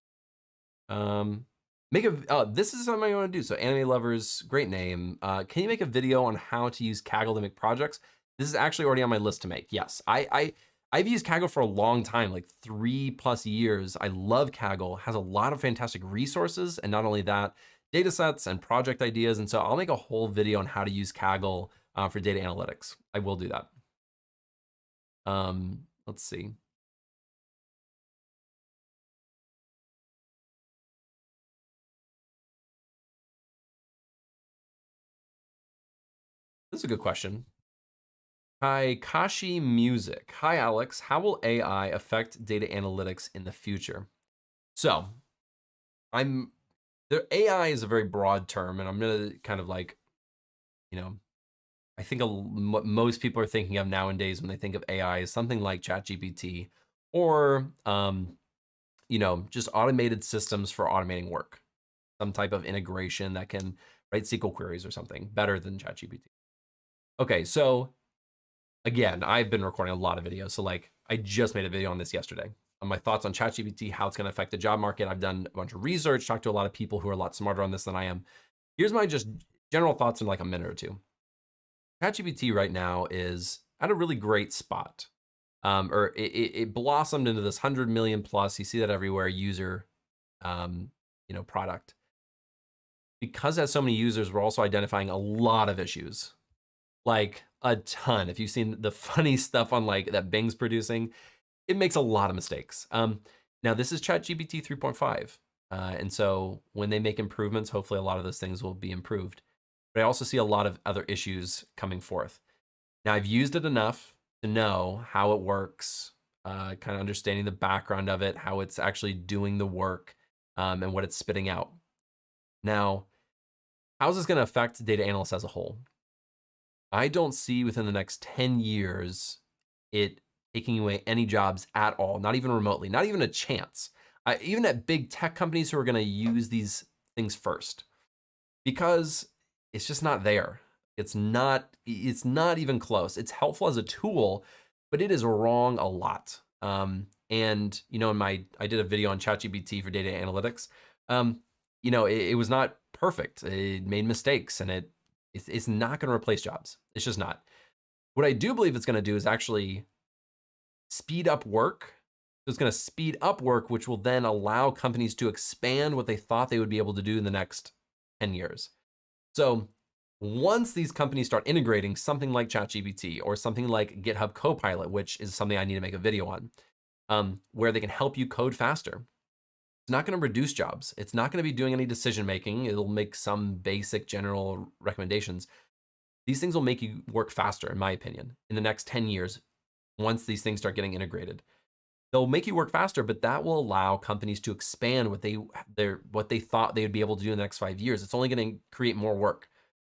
This is something I want to do. So Anime Lovers, great name. Can you make a video on how to use Kaggle to make projects? This is actually already on my list to make. Yes, I've used Kaggle for a long time, like 3+ years. I love Kaggle, has a lot of fantastic resources. And not only that, data sets and project ideas. And so I'll make a whole video on how to use Kaggle for data analytics. I will do that. Let's see. This is a good question. Hi, Kashi Music. Hi, Alex. How will AI affect data analytics in the future? So, AI is a very broad term, and I'm gonna kind of like, I think what most people are thinking of nowadays when they think of AI is something like ChatGPT, or just automated systems for automating work, some type of integration that can write SQL queries or something better than ChatGPT. Okay, so again, I've been recording a lot of videos. So like I just made a video on this yesterday on my thoughts on ChatGPT, how it's going to affect the job market. I've done a bunch of research, talked to a lot of people who are a lot smarter on this than I am. Here's my just general thoughts in like a minute or two. ChatGPT right now is at a really great spot. Or it blossomed into this 100 million plus, you see that everywhere, user, product. Because it has so many users, we're also identifying a lot of issues. Like a ton. If you've seen the funny stuff on like that Bing's producing, it makes a lot of mistakes. Now this is ChatGPT 3.5. And so when they make improvements, hopefully a lot of those things will be improved. But I also see a lot of other issues coming forth. Now I've used it enough to know how it works, kind of understanding the background of it, how it's actually doing the work, and what it's spitting out. Now, how is this going to affect data analysts as a whole? I don't see within the next 10 years it taking away any jobs at all, not even remotely, not even a chance. Even at big tech companies who are going to use these things first, because it's just not there. It's not even close. It's helpful as a tool, but it is wrong a lot. And I did a video on ChatGPT for data analytics. It was not perfect. It made mistakes, and it's not going to replace jobs. It's just not. What I do believe it's going to do is actually speed up work. So it's going to speed up work, which will then allow companies to expand what they thought they would be able to do in the next 10 years. So once these companies start integrating something like ChatGPT or something like GitHub Copilot, which is something I need to make a video on, where they can help you code faster, it's not going to reduce jobs. It's not going to be doing any decision making. It'll make some basic general recommendations. These things will make you work faster, in my opinion, in the next 10 years, once these things start getting integrated. They'll make you work faster, but that will allow companies to expand what they thought they would be able to do in the next 5 years. It's only going to create more work.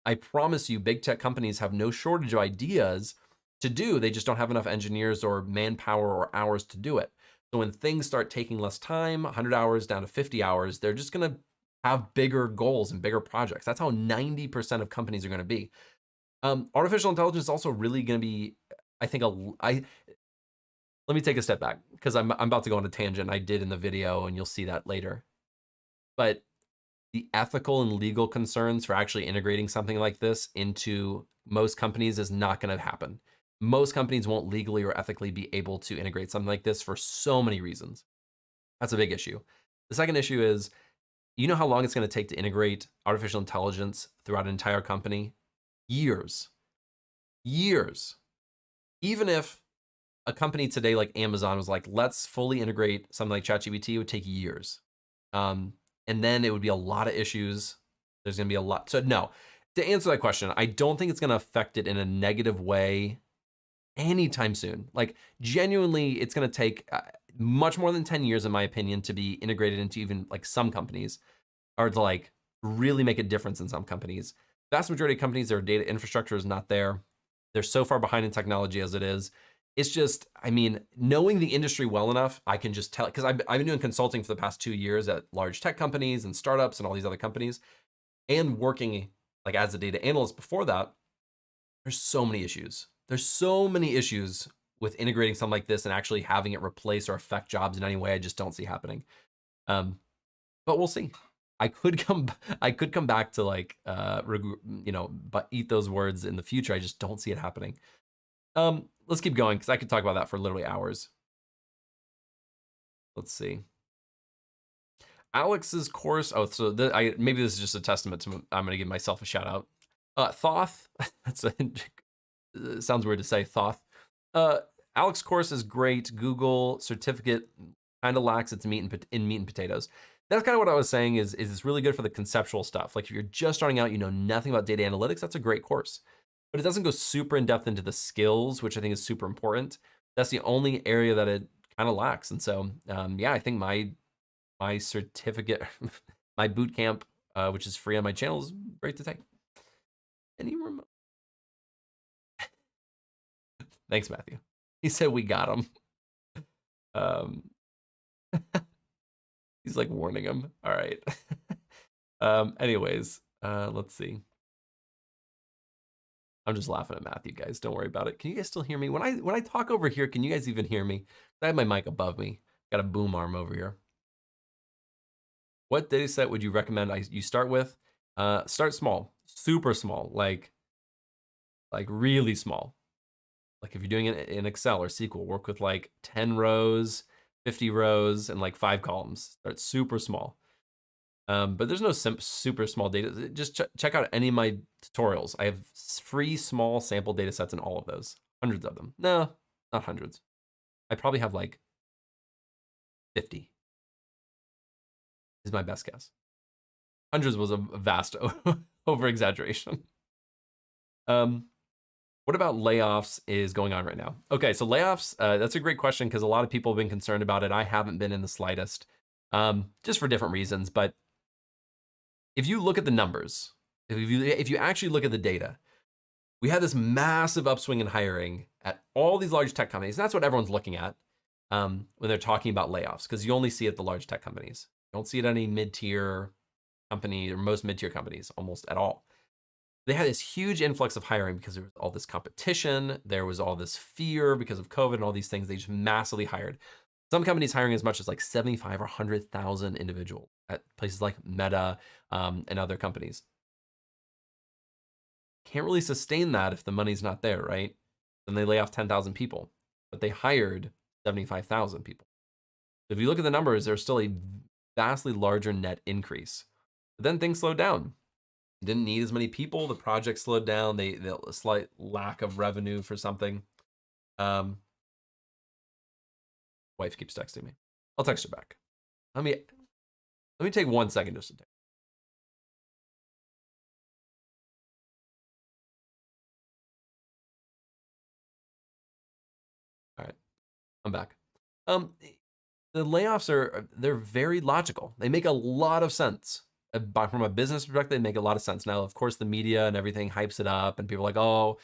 I promise you, big tech companies have no shortage of ideas to do. They just don't have enough engineers or manpower or hours to do it. So when things start taking less time, 100 hours down to 50 hours, they're just going to have bigger goals and bigger projects. That's how 90% of companies are going to be. Artificial intelligence is also really going to be, I think, let me take a step back, because I'm about to go on a tangent. I did in the video, and you'll see that later. But the ethical and legal concerns for actually integrating something like this into most companies is not going to happen. Most companies won't legally or ethically be able to integrate something like this for so many reasons. That's a big issue. The second issue is, you know how long it's going to take to integrate artificial intelligence throughout an entire company? Years. Even if a company today like Amazon was like, let's fully integrate something like ChatGPT, it would take years. And then it would be a lot of issues. There's going to be a lot. So no, to answer that question, I don't think it's going to affect it in a negative way anytime soon. Like genuinely, it's going to take much more than 10 years, in my opinion, to be integrated into even like some companies, or to like really make a difference in some companies. Vast majority of companies, their data infrastructure is not there. They're so far behind in technology as it is. It's just, I mean, knowing the industry well enough, I can just tell, because I've been doing consulting for the past 2 years at large tech companies and startups and all these other companies, and working like as a data analyst before that. There's so many issues. There's so many issues with integrating something like this and actually having it replace or affect jobs in any way. I just don't see happening. But we'll see. I could come back to like, but eat those words in the future. I just don't see it happening. Let's keep going because I could talk about that for literally hours. Let's see. Alex's course. Oh, so maybe this is just a testament to. I'm going to give myself a shout out. Thoth. That's sounds weird to say. Thoth. Alex's course is great. Google certificate kind of lacks its meat and potatoes. That's kind of what I was saying. Is it's really good for the conceptual stuff. Like if you're just starting out, you know nothing about data analytics. That's a great course. But it doesn't go super in depth into the skills, which I think is super important. That's the only area that it kind of lacks. And so, yeah, I think my certificate, my boot camp, which is free on my channel, is great to take. Any remote? Thanks, Matthew. He said we got him. He's like warning him. All right. Anyways, let's see. I'm just laughing at Matthew, guys. Don't worry about it. Can you guys still hear me? When I talk over here, can you guys even hear me? I have my mic above me. Got a boom arm over here. What data set would you recommend you start with? Start small, super small, like really small. Like if you're doing it in Excel or SQL, work with like 10 rows, 50 rows, and like 5 columns. Start super small. But there's no super small data. Just check out any of my tutorials. I have free small sample data sets in all of those. Hundreds of them. No, not hundreds. I probably have like 50 is my best guess. Hundreds was a vast over exaggeration. What about layoffs is going on right now? Okay, so layoffs, that's a great question because a lot of people have been concerned about it. I haven't been in the slightest, just for different reasons. But if you look at the numbers, if you actually look at the data, we had this massive upswing in hiring at all these large tech companies. And that's what everyone's looking at when they're talking about layoffs, because you only see it at the large tech companies. You don't see it at any mid-tier company or most mid-tier companies almost at all. They had this huge influx of hiring because there was all this competition. There was all this fear because of COVID and all these things. They just massively hired. Some companies hiring as much as like 75 or 100,000 individuals at places like Meta and other companies. Can't really sustain that if the money's not there, right? Then they lay off 10,000 people, but they hired 75,000 people. If you look at the numbers, there's still a vastly larger net increase. But then things slowed down. Didn't need as many people. The project slowed down. The slight lack of revenue for something. Wife keeps texting me. I'll text her back. Let me take 1 second just to text. All right, I'm back. The layoffs they're very logical. They make a lot of sense. From a business perspective, they make a lot of sense. Now, of course, the media and everything hypes it up, and people are like, "Oh,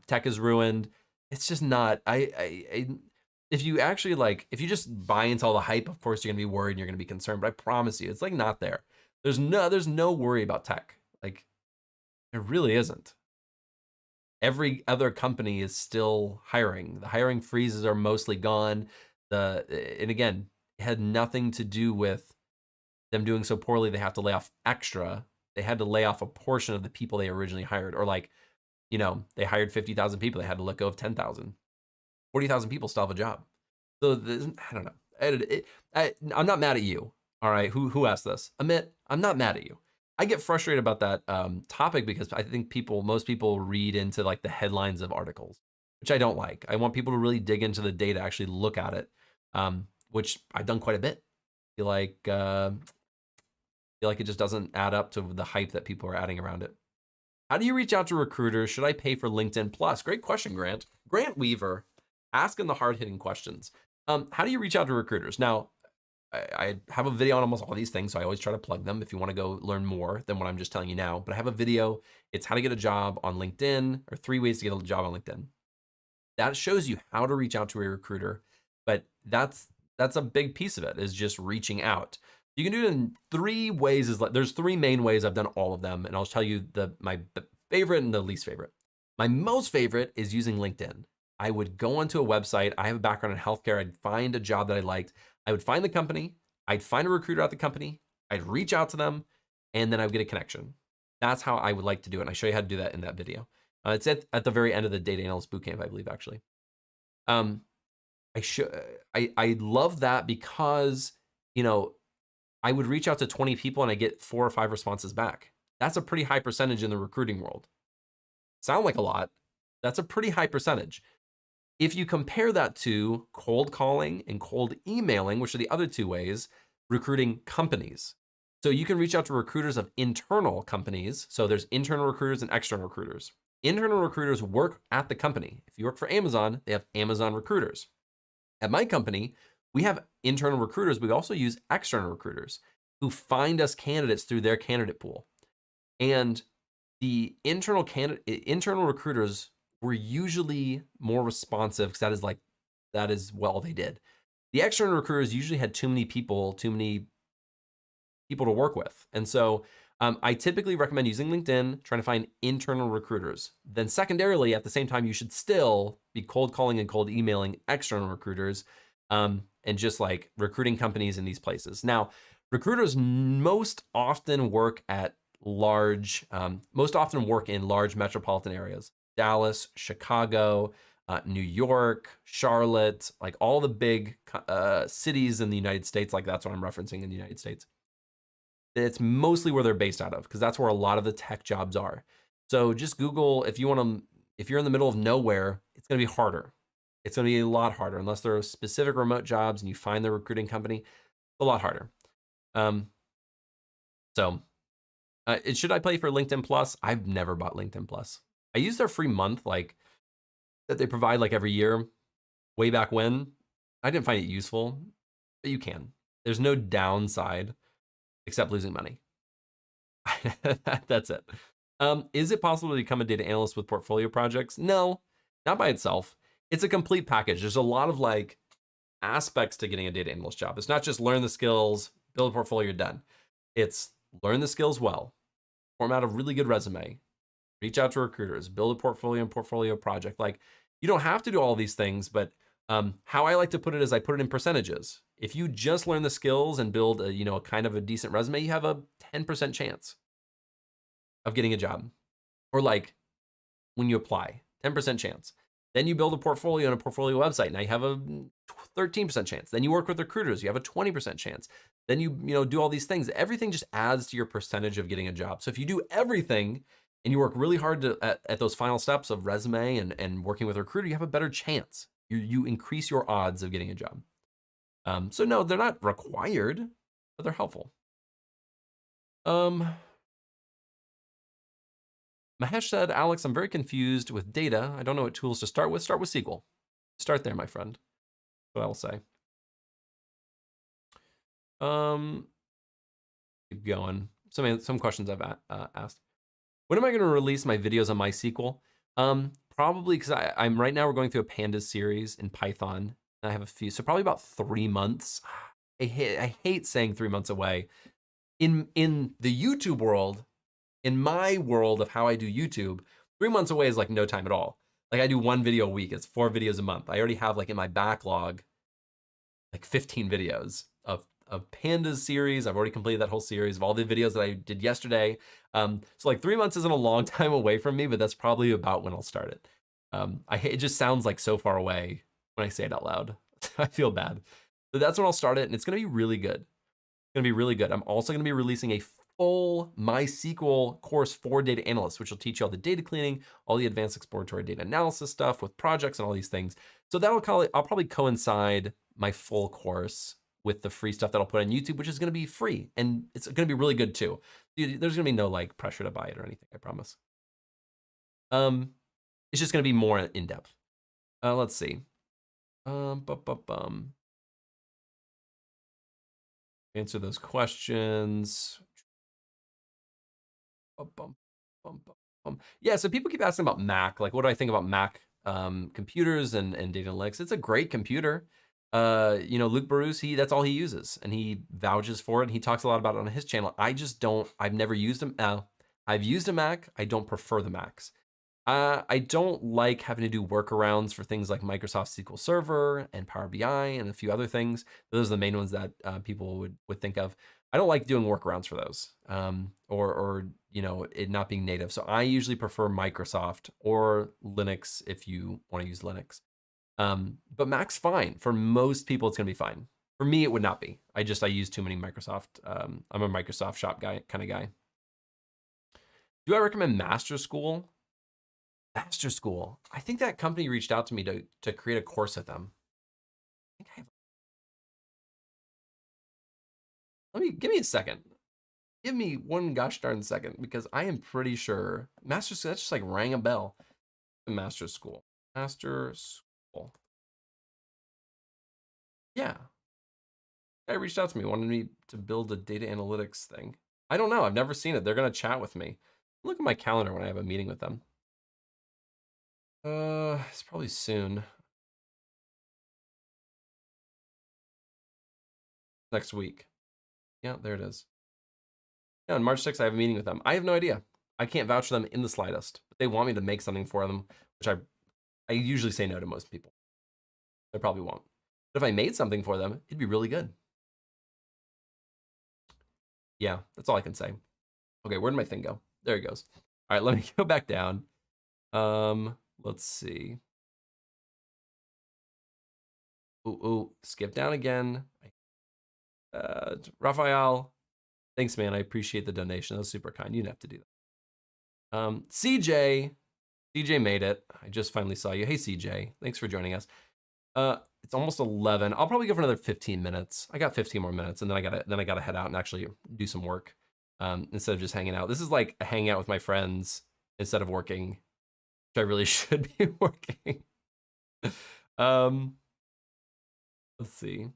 tech is ruined." It's just not. If you actually if you just buy into all the hype, of course you're gonna be worried and you're gonna be concerned. But I promise you, it's like not there. There's no worry about tech. Like, there really isn't. Every other company is still hiring. The hiring freezes are mostly gone. And again, it had nothing to do with them doing so poorly they have to lay off extra. They had to lay off a portion of the people they originally hired, or they hired 50,000 people, they had to let go of 10,000. 40,000 people still have a job. So I don't know. I'm not mad at you. All right, who asked this? Amit, I'm not mad at you. I get frustrated about that topic because I think most people read into like the headlines of articles. which I don't like. I want people to really dig into the data, actually look at it, which I've done quite a bit. Feel like it just doesn't add up to the hype that people are adding around it. How do you reach out to recruiters? Should I pay for LinkedIn Plus? Great question, Grant. Grant Weaver, asking the hard-hitting questions. How do you reach out to recruiters? Now, I have a video on almost all these things, so I always try to plug them if you want to go learn more than what I'm just telling you now. But I have a video. It's how to get a job on LinkedIn, or 3 ways to get a job on LinkedIn. That shows you how to reach out to a recruiter, but that's a big piece of it, is just reaching out. You can do it in 3 ways. There's 3 main ways. I've done all of them, and I'll tell you my favorite and the least favorite. My most favorite is using LinkedIn. I would go onto a website. I have a background in healthcare. I'd find a job that I liked. I would find the company. I'd find a recruiter at the company. I'd reach out to them, and then I would get a connection. That's how I would like to do it. And I show you how to do that in that video. It's at the very end of the Data Analyst Bootcamp, I believe, actually. I love that because, I would reach out to 20 people and I get 4 or 5 responses back. That's a pretty high percentage in the recruiting world. Sound like a lot. That's a pretty high percentage. If you compare that to cold calling and cold emailing, which are the other 2 ways, recruiting companies. So you can reach out to recruiters of internal companies. So there's internal recruiters and external recruiters. Internal recruiters work at the company. If you work for Amazon, they have Amazon recruiters. At my company, we have internal recruiters, but we also use external recruiters who find us candidates through their candidate pool. And the internal recruiters were usually more responsive because that is well they did. The external recruiters usually had too many people to work with. And so I typically recommend using LinkedIn, trying to find internal recruiters. Then secondarily, at the same time, you should still be cold calling and cold emailing external recruiters, and just like recruiting companies in these places. Now, recruiters most often work in large metropolitan areas: Dallas, Chicago, New York, Charlotte, like all the big cities in the United States. Like that's what I'm referencing in the United States. It's mostly where they're based out of, because that's where a lot of the tech jobs are. So just Google, if you're in the middle of nowhere, it's going to be harder. It's going to be a lot harder unless there are specific remote jobs and you find the recruiting company. A lot harder. Should I pay for LinkedIn Plus? I've never bought LinkedIn Plus. I use their free month, that they provide every year, way back when. I didn't find it useful, but you can. There's no downside except losing money. That's it. Is it possible to become a data analyst with portfolio projects? No, not by itself. It's a complete package. There's a lot of aspects to getting a data analyst job. It's not just learn the skills, build a portfolio, you're done. It's learn the skills well, format a really good resume, reach out to recruiters, build a portfolio and portfolio project. You don't have to do all these things, but how I like to put it is I put it in percentages. If you just learn the skills and build a kind of a decent resume, you have a 10% chance of getting a job. Or when you apply, 10% chance. Then you build a portfolio and a portfolio website. Now you have a 13% chance. Then you work with recruiters, you have a 20% chance. Then you do all these things. Everything just adds to your percentage of getting a job. So if you do everything and you work really hard at those final steps of resume and working with a recruiter, you have a better chance. You increase your odds of getting a job. So no, they're not required, but they're helpful. Mahesh said, Alex, I'm very confused with data. I don't know what tools to start with. Start with SQL. Start there, my friend. That's what I'll say. Keep going. Some questions I've asked. When am I going to release my videos on MySQL? Probably because I'm right now we're going through a pandas series in Python. I have a few, so probably about 3 months. I hate saying 3 months away. In the YouTube world, in my world of how I do YouTube, 3 months away is no time at all. I do 1 video a week. It's 4 videos a month. I already have in my backlog 15 videos of pandas series. I've already completed that whole series of all the videos that I did yesterday. So 3 months isn't a long time away from me, but that's probably about when I'll start it. It just sounds so far away when I say it out loud. I feel bad. But that's when I'll start it, and it's going to be really good. It's going to be really good. I'm also going to be releasing a full MySQL course for data analysts, which will teach you all the data cleaning, all the advanced exploratory data analysis stuff with projects and all these things. So I'll probably coincide my full course with the free stuff that I'll put on YouTube, which is going to be free, and it's going to be really good too. There's going to be no like pressure to buy it or anything, I promise. It's just going to be more in depth. Let's see. Answer those questions. Yeah, so people keep asking about Mac. Like, what do I think about Mac computers and data analytics? It's a great computer. Luke Bruce, that's all he uses, and he vouches for it. And he talks a lot about it on his channel. I just don't. I've never used them. I've used a Mac. I don't prefer the Macs. I don't like having to do workarounds for things like Microsoft SQL Server and Power BI and a few other things. Those are the main ones that people would think of. I don't like doing workarounds for those, or it not being native. So I usually prefer Microsoft or Linux if you want to use Linux. But Mac's fine. For most people, it's going to be fine. For me, it would not be. I use too many Microsoft. I'm a Microsoft shop guy kind of guy. Do I recommend Master School? Master School. I think that company reached out to me to create a course with them. Give me a second. Give me one gosh darn second, because I am pretty sure Master School, that just like rang a bell. Master School. Master School. Yeah. Guy reached out to me, wanted me to build a data analytics thing. I don't know. I've never seen it. They're going to chat with me. Look at my calendar when I have a meeting with them. It's probably soon. Next week. Yeah, there it is. Yeah, on March 6th, I have a meeting with them. I have no idea. I can't vouch for them in the slightest, but they want me to make something for them, which I usually say no to most people. They probably won't. But if I made something for them, it'd be really good. Yeah, that's all I can say. Okay, where'd my thing go? There it goes. All right, let me go back down. Let's see. Ooh, skip down again. Raphael, thanks, man. I appreciate the donation. That was super kind. You didn't have to do that. CJ made it. I just finally saw you. Hey, CJ, thanks for joining us. It's almost 11. I'll probably go for another 15 minutes. I got 15 more minutes, and then I gotta head out and actually do some work instead of just hanging out. This is like a hangout with my friends instead of working, which I really should be working. Let's see.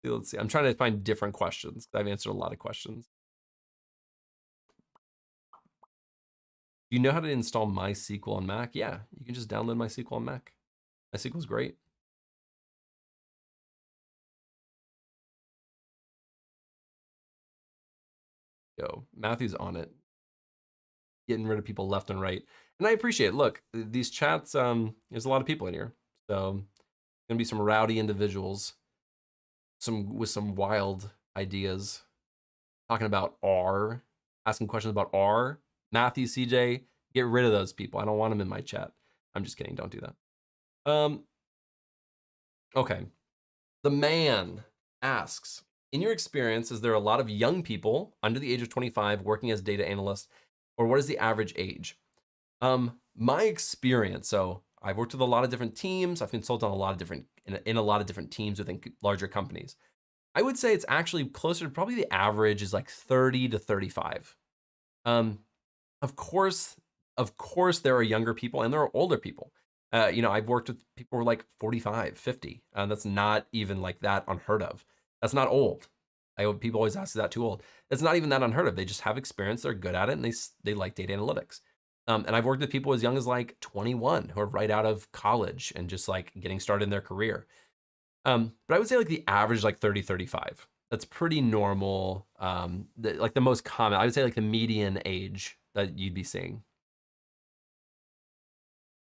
I'm trying to find different questions. I've answered a lot of questions. Do you know how to install MySQL on Mac? Yeah, you can just download MySQL on Mac. MySQL is great. Go. Matthew's on it. Getting rid of people left and right. And I appreciate it. Look, these chats, there's a lot of people in here. So gonna be some rowdy individuals, with some wild ideas, talking about R, asking questions about R. Matthew, CJ, get rid of those people. I don't want them in my chat. I'm just kidding. Don't do that. Okay. The man asks, in your experience, is there a lot of young people under the age of 25 working as data analysts, or what is the average age? My experience, so I've worked with a lot of different teams. I've consulted on a lot of different, in a lot of different teams within larger companies. I would say it's actually closer to probably the average is like 30 to 35. Of course, there are younger people and there are older people. I've worked with people who are like 45, 50. That's not even like that unheard of. That's not old. People always ask, is that too old? It's not even that unheard of. They just have experience. They're good at it, and they like data analytics. And I've worked with people as young as like 21 who are right out of college and just like getting started in their career. But I would say like the average is like 30, 35. That's pretty normal. Like the most common, I would say like the median age that you'd be seeing.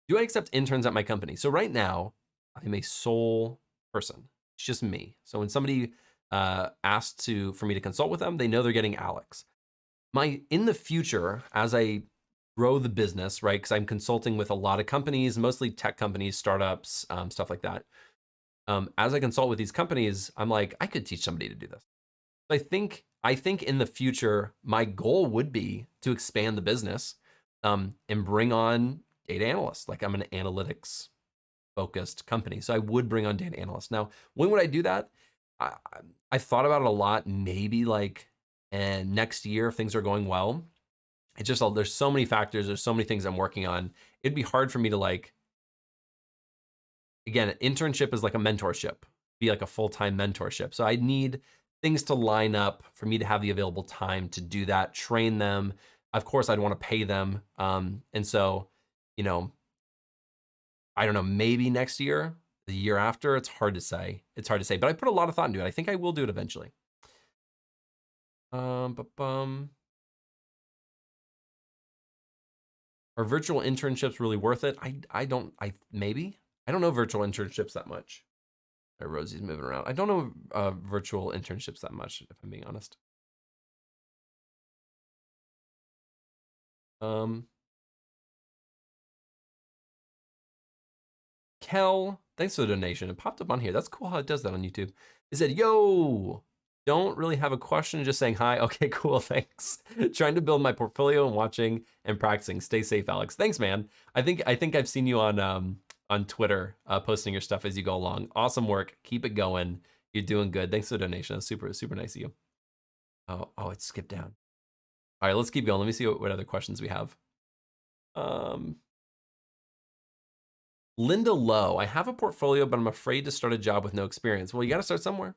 Do I accept interns at my company? So right now, I'm a sole person. It's just me. So when somebody asks for me to consult with them, they know they're getting Alex. In the future, as I grow the business, right? Because I'm consulting with a lot of companies, mostly tech companies, startups, stuff like that. As I consult with these companies, I'm like, I could teach somebody to do this. I think I think in the future, my goal would be to expand the business and bring on data analysts. Like I'm an analytics focused company. So I would bring on data analysts. Now, when would I do that? I thought about it a lot, maybe like next year if things are going well. It's just, there's so many factors. There's so many things I'm working on. It'd be hard for me to like, again, an internship is like a mentorship, be like a full-time mentorship. So I need things to line up for me to have the available time to do that, train them. Of course, I'd want to pay them. And so, you know, I don't know, maybe next year, the year after, it's hard to say. It's hard to say, but I put a lot of thought into it. I think I will do it eventually. Are virtual internships really worth it? Maybe. I don't know virtual internships that much. Rosie's moving around. I don't know virtual internships that much, if I'm being honest. Kel, thanks for the donation. It popped up on here. That's cool how it does that on YouTube. It said, yo, don't really have a question, just saying hi. Okay, cool, thanks. Trying to build my portfolio and watching and practicing. Stay safe, Alex. Thanks, man. I think I've seen you on Twitter posting your stuff as you go along. Awesome work. Keep it going. You're doing good. Thanks for the donation. That's super, super nice of you. Oh, it skipped down. All right, let's keep going. Let me see what other questions we have. Linda Lowe, I have a portfolio, but I'm afraid to start a job with no experience. Well, you got to start somewhere.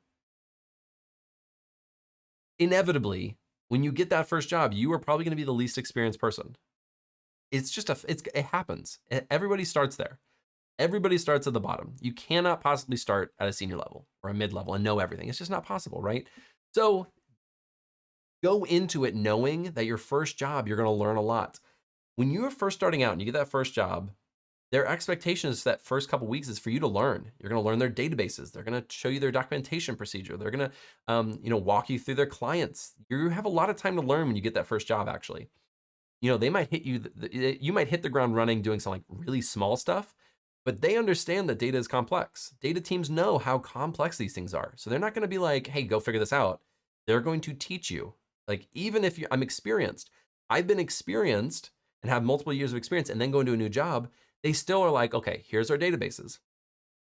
Inevitably, when you get that first job, you are probably going to be the least experienced person. It's just it happens. Everybody starts there. Everybody starts at the bottom. You cannot possibly start at a senior level or a mid level and know everything. It's just not possible, right? So go into it knowing that your first job, you're going to learn a lot. When you are first starting out and you get that first job, their expectations that first couple weeks is for you to learn. You're going to learn their databases. They're going to show you their documentation procedure. They're going to, walk you through their clients. You have a lot of time to learn when you get that first job, actually. They might hit you, you might hit the ground running doing some like really small stuff, but they understand that data is complex. Data teams know how complex these things are. So they're not going to be like, hey, go figure this out. They're going to teach you. Like, even if I'm experienced, I've been experienced and have multiple years of experience and then go into a new job, they still are like, okay, here's our databases.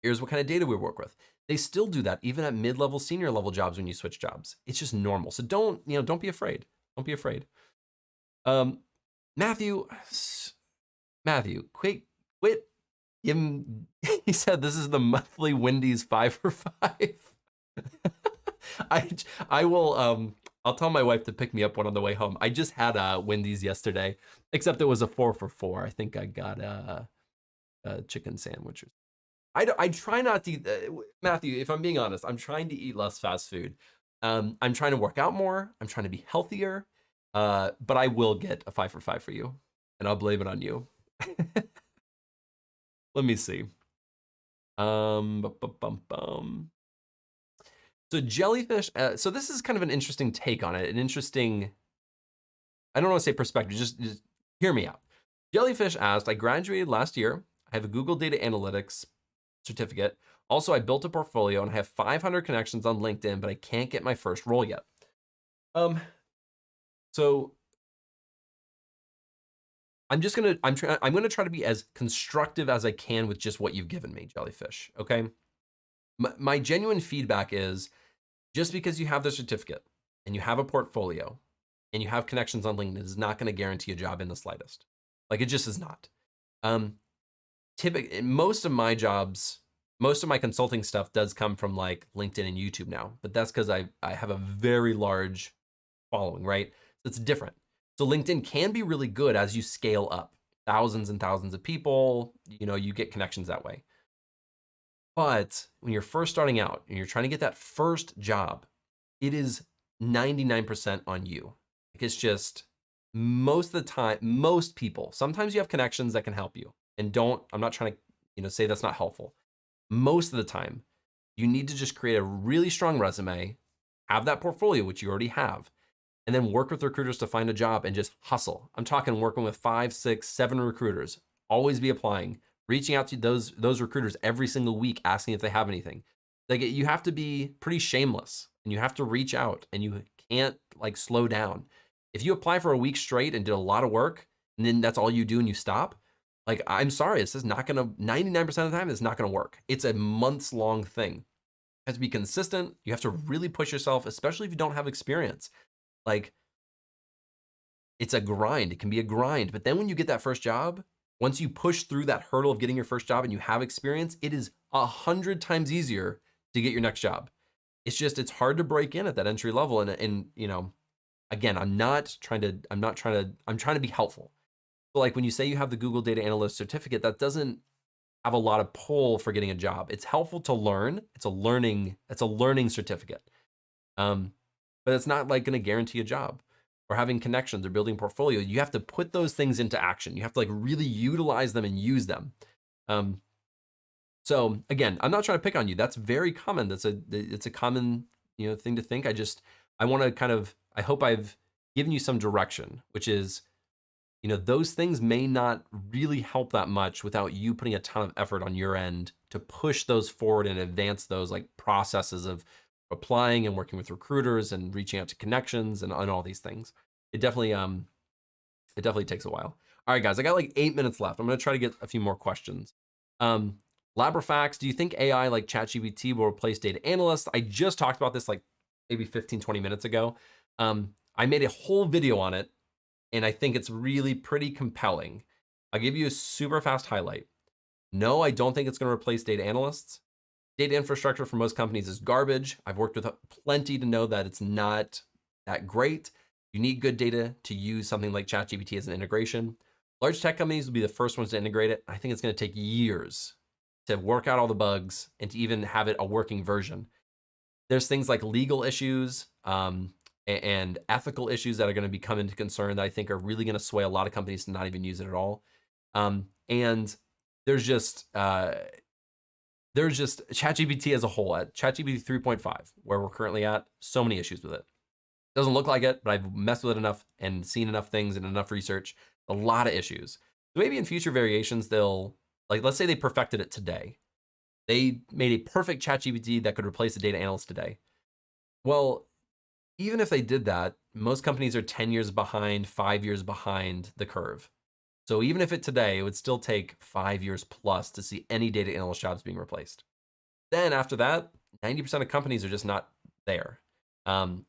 Here's what kind of data we work with. They still do that even at mid-level, senior level jobs when you switch jobs. It's just normal. So don't be afraid. Don't be afraid. Matthew, quit. Give him, he said, this is the monthly Wendy's 5 for 5. I will, I'll tell my wife to pick me up one on the way home. I just had a Wendy's yesterday, except it was a 4 for 4. I think I got a chicken sandwich. I try not to eat, Matthew, if I'm being honest, I'm trying to eat less fast food. I'm trying to work out more. I'm trying to be healthier. But I will get a 5 for 5 for you, and I'll blame it on you. Let me see. So jellyfish, so this is kind of an interesting take on it, an interesting, I don't want to say perspective, just hear me out. Jellyfish asked, I graduated last year. I have a Google Data Analytics certificate. Also, I built a portfolio and I have 500 connections on LinkedIn, but I can't get my first role yet. So I'm gonna try to be as constructive as I can with just what you've given me, Jellyfish, okay? My genuine feedback is, just because you have the certificate and you have a portfolio and you have connections on LinkedIn is not gonna guarantee a job in the slightest. Like, it just is not. Typically, most of my jobs, most of my consulting stuff does come from like LinkedIn and YouTube now, but that's because I have a very large following, right? So it's different. So LinkedIn can be really good as you scale up, thousands and thousands of people, you get connections that way. But when you're first starting out and you're trying to get that first job, it is 99% on you. Like, it's just, most of the time, most people, sometimes you have connections that can help you. And I'm not trying to, say that's not helpful. Most of the time, you need to just create a really strong resume, have that portfolio, which you already have, and then work with recruiters to find a job and just hustle. I'm talking working with 5, 6, 7 recruiters, always be applying, reaching out to those recruiters every single week, asking if they have anything. Like, you have to be pretty shameless and you have to reach out, and you can't like slow down. If you apply for a week straight and did a lot of work, and then that's all you do and you stop, like, I'm sorry, this is not gonna, 99% of the time, it's not gonna work. It's a months long thing. You have to be consistent. You have to really push yourself, especially if you don't have experience. Like, it's a grind. It can be a grind. But then when you get that first job, once you push through that hurdle of getting your first job and you have experience, it is 100 times easier to get your next job. It's just, it's hard to break in at that entry level. And you know, again, I'm trying to be helpful. So like when you say you have the Google Data Analyst certificate, that doesn't have a lot of pull for getting a job. It's helpful to learn. It's a learning certificate. But it's not like going to guarantee a job. Or having connections or building portfolio. You have to put those things into action. You have to like really utilize them and use them. So again, I'm not trying to pick on you. That's very common. It's a common, you know, thing to think. I want to kind of, I hope I've given you some direction, which is, you know, those things may not really help that much without you putting a ton of effort on your end to push those forward and advance those like processes of applying and working with recruiters and reaching out to connections and all these things. It definitely takes a while. All right, guys, I got like 8 minutes left. I'm gonna try to get a few more questions. Labrafax, do you think AI like ChatGPT will replace data analysts? I just talked about this like maybe 15, 20 minutes ago. I made a whole video on it and I think it's really pretty compelling. I'll give you a super fast highlight. No, I don't think it's gonna replace data analysts. Data infrastructure for most companies is garbage. I've worked with plenty to know that it's not that great. You need good data to use something like ChatGPT as an integration. Large tech companies will be the first ones to integrate it. I think it's going to take years to work out all the bugs and to even have it a working version. There's things like legal issues and ethical issues that are going to come into concern that I think are really going to sway a lot of companies to not even use it at all. And there's just ChatGPT as a whole, at ChatGPT 3.5, where we're currently at, so many issues with it. Doesn't look like it, but I've messed with it enough and seen enough things and enough research, a lot of issues. So maybe in future variations, they'll, like, let's say they perfected it today. They made a perfect ChatGPT that could replace a data analyst today. Well, even if they did that, most companies are 10 years behind, 5 years behind the curve. So even if today, it would still take 5 years plus to see any data analyst jobs being replaced. Then after that, 90% of companies are just not there. And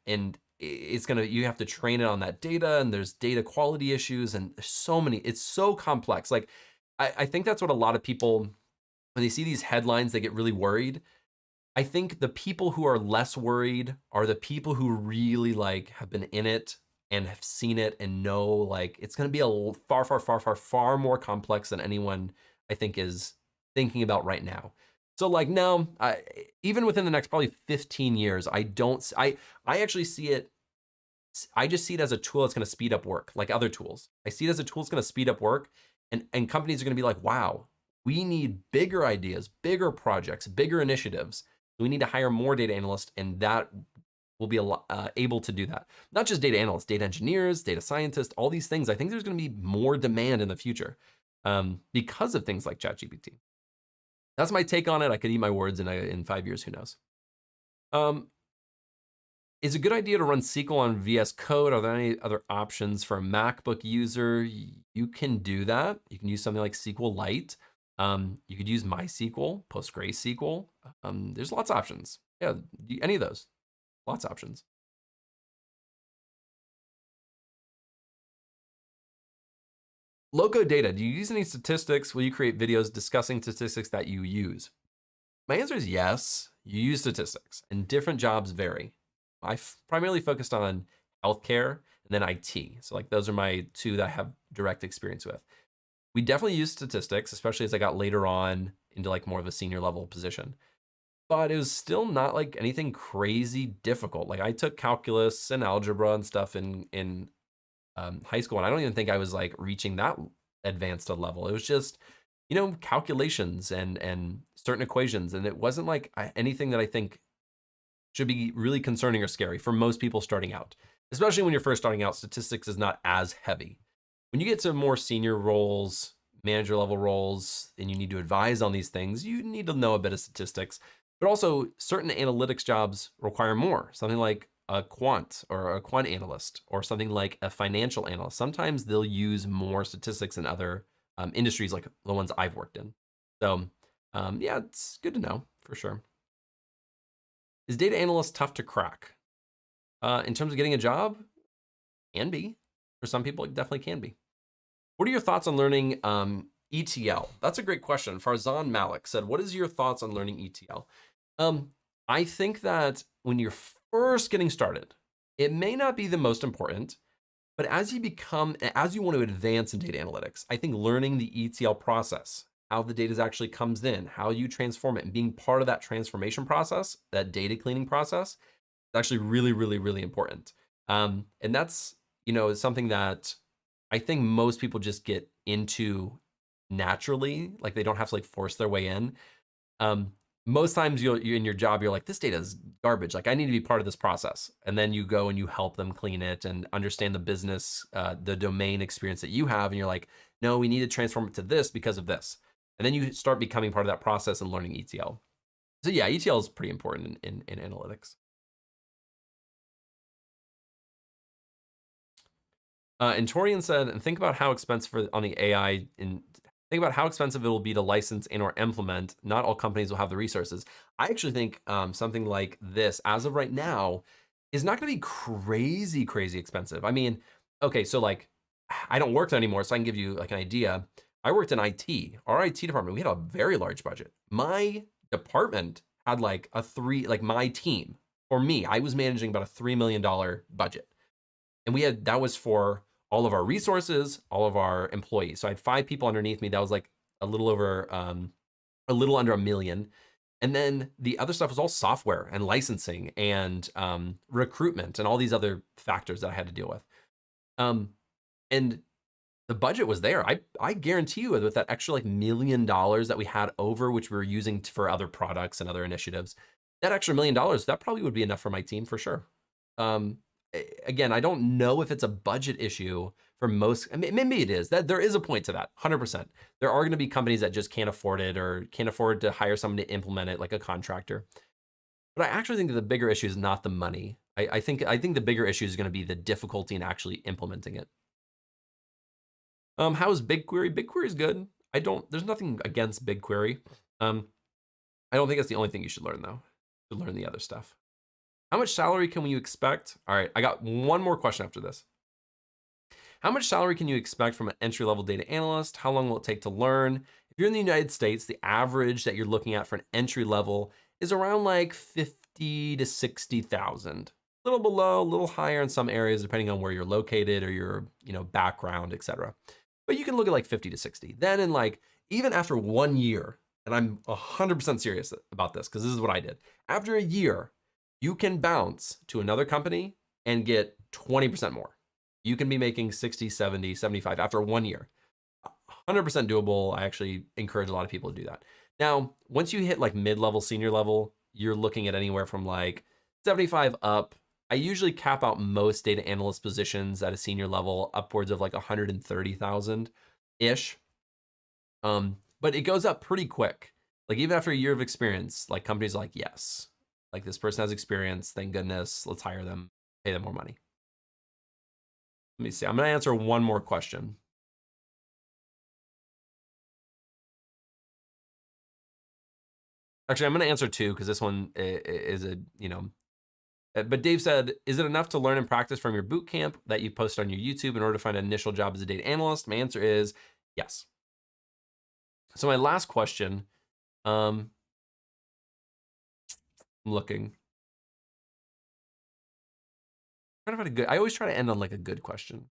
you have to train it on that data, and there's data quality issues, and there's so many, it's so complex. Like, I think that's what a lot of people, when they see these headlines, they get really worried. I think the people who are less worried are the people who really like have been in it and have seen it and know like it's going to be a far more complex than anyone I think is thinking about right now. So like, no, even within the next probably 15 years, I actually see it. I just see it as a tool that's going to speed up work like other tools. I see it as a tool that's going to speed up work, and companies are going to be like, wow, we need bigger ideas, bigger projects, bigger initiatives. We need to hire more data analysts, and that will be able to do that. Not just data analysts, data engineers, data scientists, all these things. I think there's going to be more demand in the future because of things like ChatGPT. That's my take on it. I could eat my words in 5 years, who knows? Is it a good idea to run SQL on VS Code? Are there any other options for a MacBook user? You can do that. You can use something like SQLite. You could use MySQL, PostgreSQL. There's lots of options. Yeah, any of those. Lots of options. Loco data. Do you use any statistics? Will you create videos discussing statistics that you use? My answer is yes. You use statistics, and different jobs vary. I primarily focused on healthcare and then IT. So like those are my two that I have direct experience with. We definitely use statistics, especially as I got later on into like more of a senior level position. But it was still not like anything crazy difficult. Like I took calculus and algebra and stuff in high school, and I don't even think I was like reaching that advanced a level. It was just, you know, calculations and certain equations, and it wasn't like anything that I think should be really concerning or scary for most people starting out. Especially when you're first starting out, statistics is not as heavy. When you get to more senior roles, manager level roles, and you need to advise on these things, you need to know a bit of statistics. But also certain analytics jobs require more. Something like a quant or a quant analyst or something like a financial analyst, sometimes they'll use more statistics in other industries like the ones I've worked in. So yeah, it's good to know for sure. Is data analyst tough to crack? In terms of getting a job, can be. For some people, it definitely can be. What are your thoughts on learning ETL? That's a great question. Farzan Malik said, what is your thoughts on learning ETL? I think that when you're first getting started, it may not be the most important, but as you want to advance in data analytics, I think learning the ETL process, how the data actually comes in, how you transform it, and being part of that transformation process, that data cleaning process, is actually really, really, really important. And that's, something that I think most people just get into naturally, like they don't have to like force their way in. Most times you're in your job, you're like, this data is garbage. Like I need to be part of this process. And then you go and you help them clean it and understand the business, the domain experience that you have. And you're like, no, we need to transform it to this because of this. And then you start becoming part of that process and learning ETL. So yeah, ETL is pretty important in analytics. And Torian said, and think about how expensive on the AI think about how expensive it will be to license and or implement. Not all companies will have the resources. I actually think something like this, as of right now, is not going to be crazy, crazy expensive. I mean, okay, so like, I don't work there anymore, so I can give you like an idea. I worked in IT. Our IT department, we had a very large budget. My department had like my team, or me, I was managing about a $3 million budget. And that was for all of our resources, all of our employees. So I had 5 people underneath me. That was like a little under $1 million. And then the other stuff was all software and licensing and recruitment and all these other factors that I had to deal with. And the budget was there. I guarantee you with that extra like $1 million that we had over, which we were using for other products and other initiatives, that extra $1 million, that probably would be enough for my team for sure. Again, I don't know if it's a budget issue for most. I mean, maybe it is. That there is a point to that, 100%. There are going to be companies that just can't afford it or can't afford to hire someone to implement it like a contractor. But I actually think that the bigger issue is not the money. I think the bigger issue is going to be the difficulty in actually implementing it. How is BigQuery? BigQuery is good. There's nothing against BigQuery. I don't think it's the only thing you should learn though. You should learn the other stuff. How much salary can you expect? All right, I got one more question after this. How much salary can you expect from an entry-level data analyst? How long will it take to learn? If you're in the United States, the average that you're looking at for an entry level is around like 50 to 60,000. A little below, a little higher in some areas, depending on where you're located or your background, etc. But you can look at like 50 to 60. Then in like, even after 1 year, and I'm 100% serious about this because this is what I did. After a year, you can bounce to another company and get 20% more. You can be making 60, 70, 75 after 1 year. 100% doable. I actually encourage a lot of people to do that. Now, once you hit like mid-level, senior level, you're looking at anywhere from like 75 up. I usually cap out most data analyst positions at a senior level upwards of like 130,000-ish. But it goes up pretty quick. Like even after a year of experience, like companies are like, yes, like this person has experience, thank goodness, let's hire them, pay them more money. Let me see, I'm gonna answer one more question. Actually, I'm gonna answer 2 because this one is but Dave said, is it enough to learn and practice from your boot camp that you post on your YouTube in order to find an initial job as a data analyst? My answer is yes. So my last question, I'm looking. I always try to end on like a good question.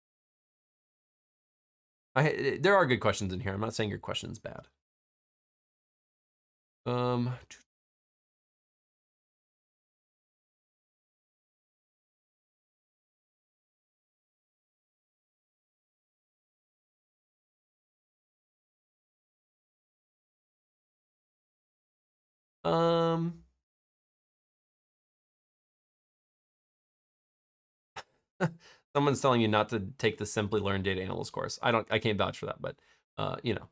There are good questions in here. I'm not saying your question's bad. Someone's telling you not to take the Simply Learn Data Analyst course. I can't vouch for that, but you know.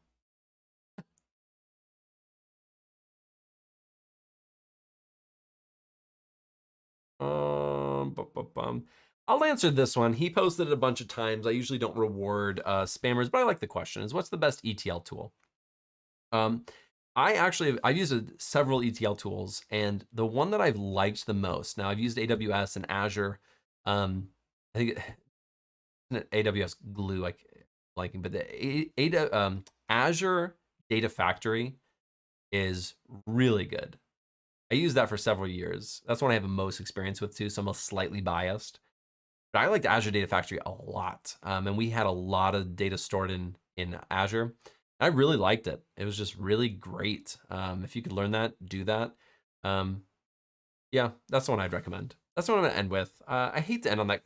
I'll answer this one. He posted it a bunch of times. I usually don't reward spammers, but I like the question. Is what's the best ETL tool? I've used several ETL tools, and the one that I've liked the most. Now I've used AWS and Azure. I think AWS Glue liking, but the Azure Data Factory is really good. I used that for several years. That's one I have the most experience with too, so I'm slightly biased. But I liked Azure Data Factory a lot, and we had a lot of data stored in Azure. I really liked it. It was just really great. If you could learn that, do that. Yeah, that's the one I'd recommend. That's what I'm gonna end with. I hate to end on that.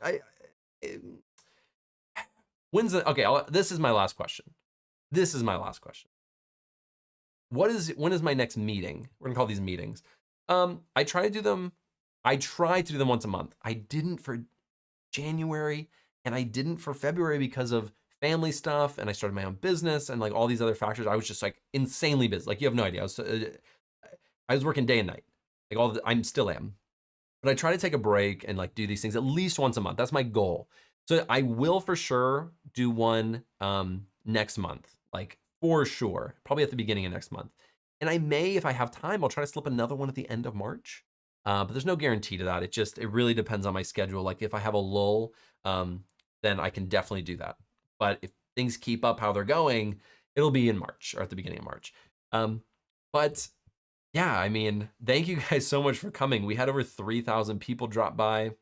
This is my last question. When is my next meeting? We're gonna call these meetings. I try to do them once a month. I didn't for January, and I didn't for February because of family stuff, and I started my own business and like all these other factors. I was just like insanely busy. Like you have no idea. I was working day and night. Like I still am. But I try to take a break and like do these things at least once a month. That's my goal. So I will for sure do one next month, like for sure, probably at the beginning of next month. And I may, if I have time, I'll try to slip another one at the end of March. But there's no guarantee to that. It really depends on my schedule. Like if I have a lull, then I can definitely do that. But if things keep up how they're going, it'll be in March or at the beginning of March. But yeah, I mean, thank you guys so much for coming. We had over 3,000 people drop by.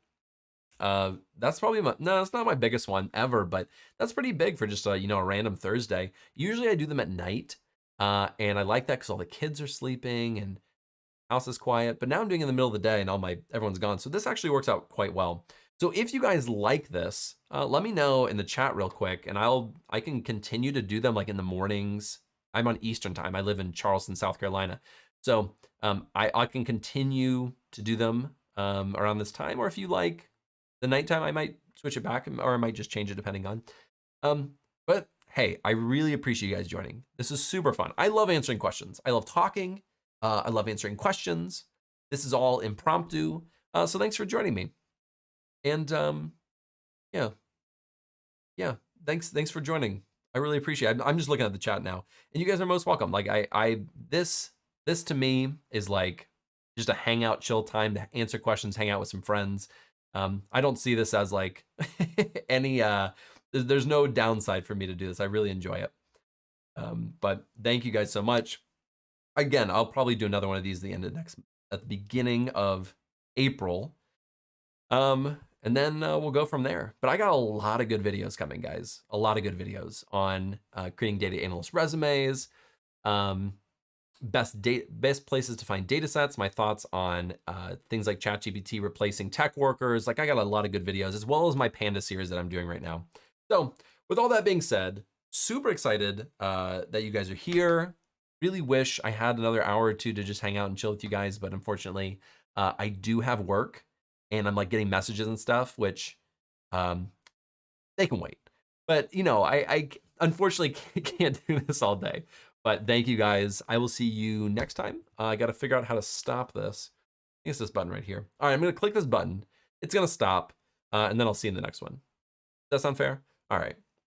That's probably it's not my biggest one ever, but that's pretty big for just a random Thursday. Usually I do them at night, and I like that because all the kids are sleeping and house is quiet. But now I'm doing it in the middle of the day and everyone's gone. So this actually works out quite well. So if you guys like this, let me know in the chat real quick, and I can continue to do them like in the mornings. I'm on Eastern time. I live in Charleston, South Carolina. So I can continue to do them around this time, or if you like the nighttime, I might switch it back, or I might just change it depending on. But hey, I really appreciate you guys joining. This is super fun. I love answering questions. I love talking. I love answering questions. This is all impromptu. So thanks for joining me. And yeah, thanks for joining. I really appreciate it. I'm just looking at the chat now, and you guys are most welcome. Like this to me is like just a hangout, chill time to answer questions, hang out with some friends. I don't see this as like any, there's no downside for me to do this. I really enjoy it. But thank you guys so much. Again, I'll probably do another one of these at the beginning of April. And then we'll go from there. But I got a lot of good videos coming, guys. A lot of good videos on creating data analyst resumes, best places to find data sets, my thoughts on things like ChatGPT replacing tech workers. Like I got a lot of good videos, as well as my Panda series that I'm doing right now. So with all that being said, super excited that you guys are here. Really wish I had another hour or two to just hang out and chill with you guys, but unfortunately, I do have work, and I'm like getting messages and stuff, which they can wait. But I unfortunately can't do this all day. But thank you guys. I will see you next time. I got to figure out how to stop this. I think it's this button right here. All right, I'm going to click this button. It's going to stop, and then I'll see you in the next one. Does that sound fair? All right.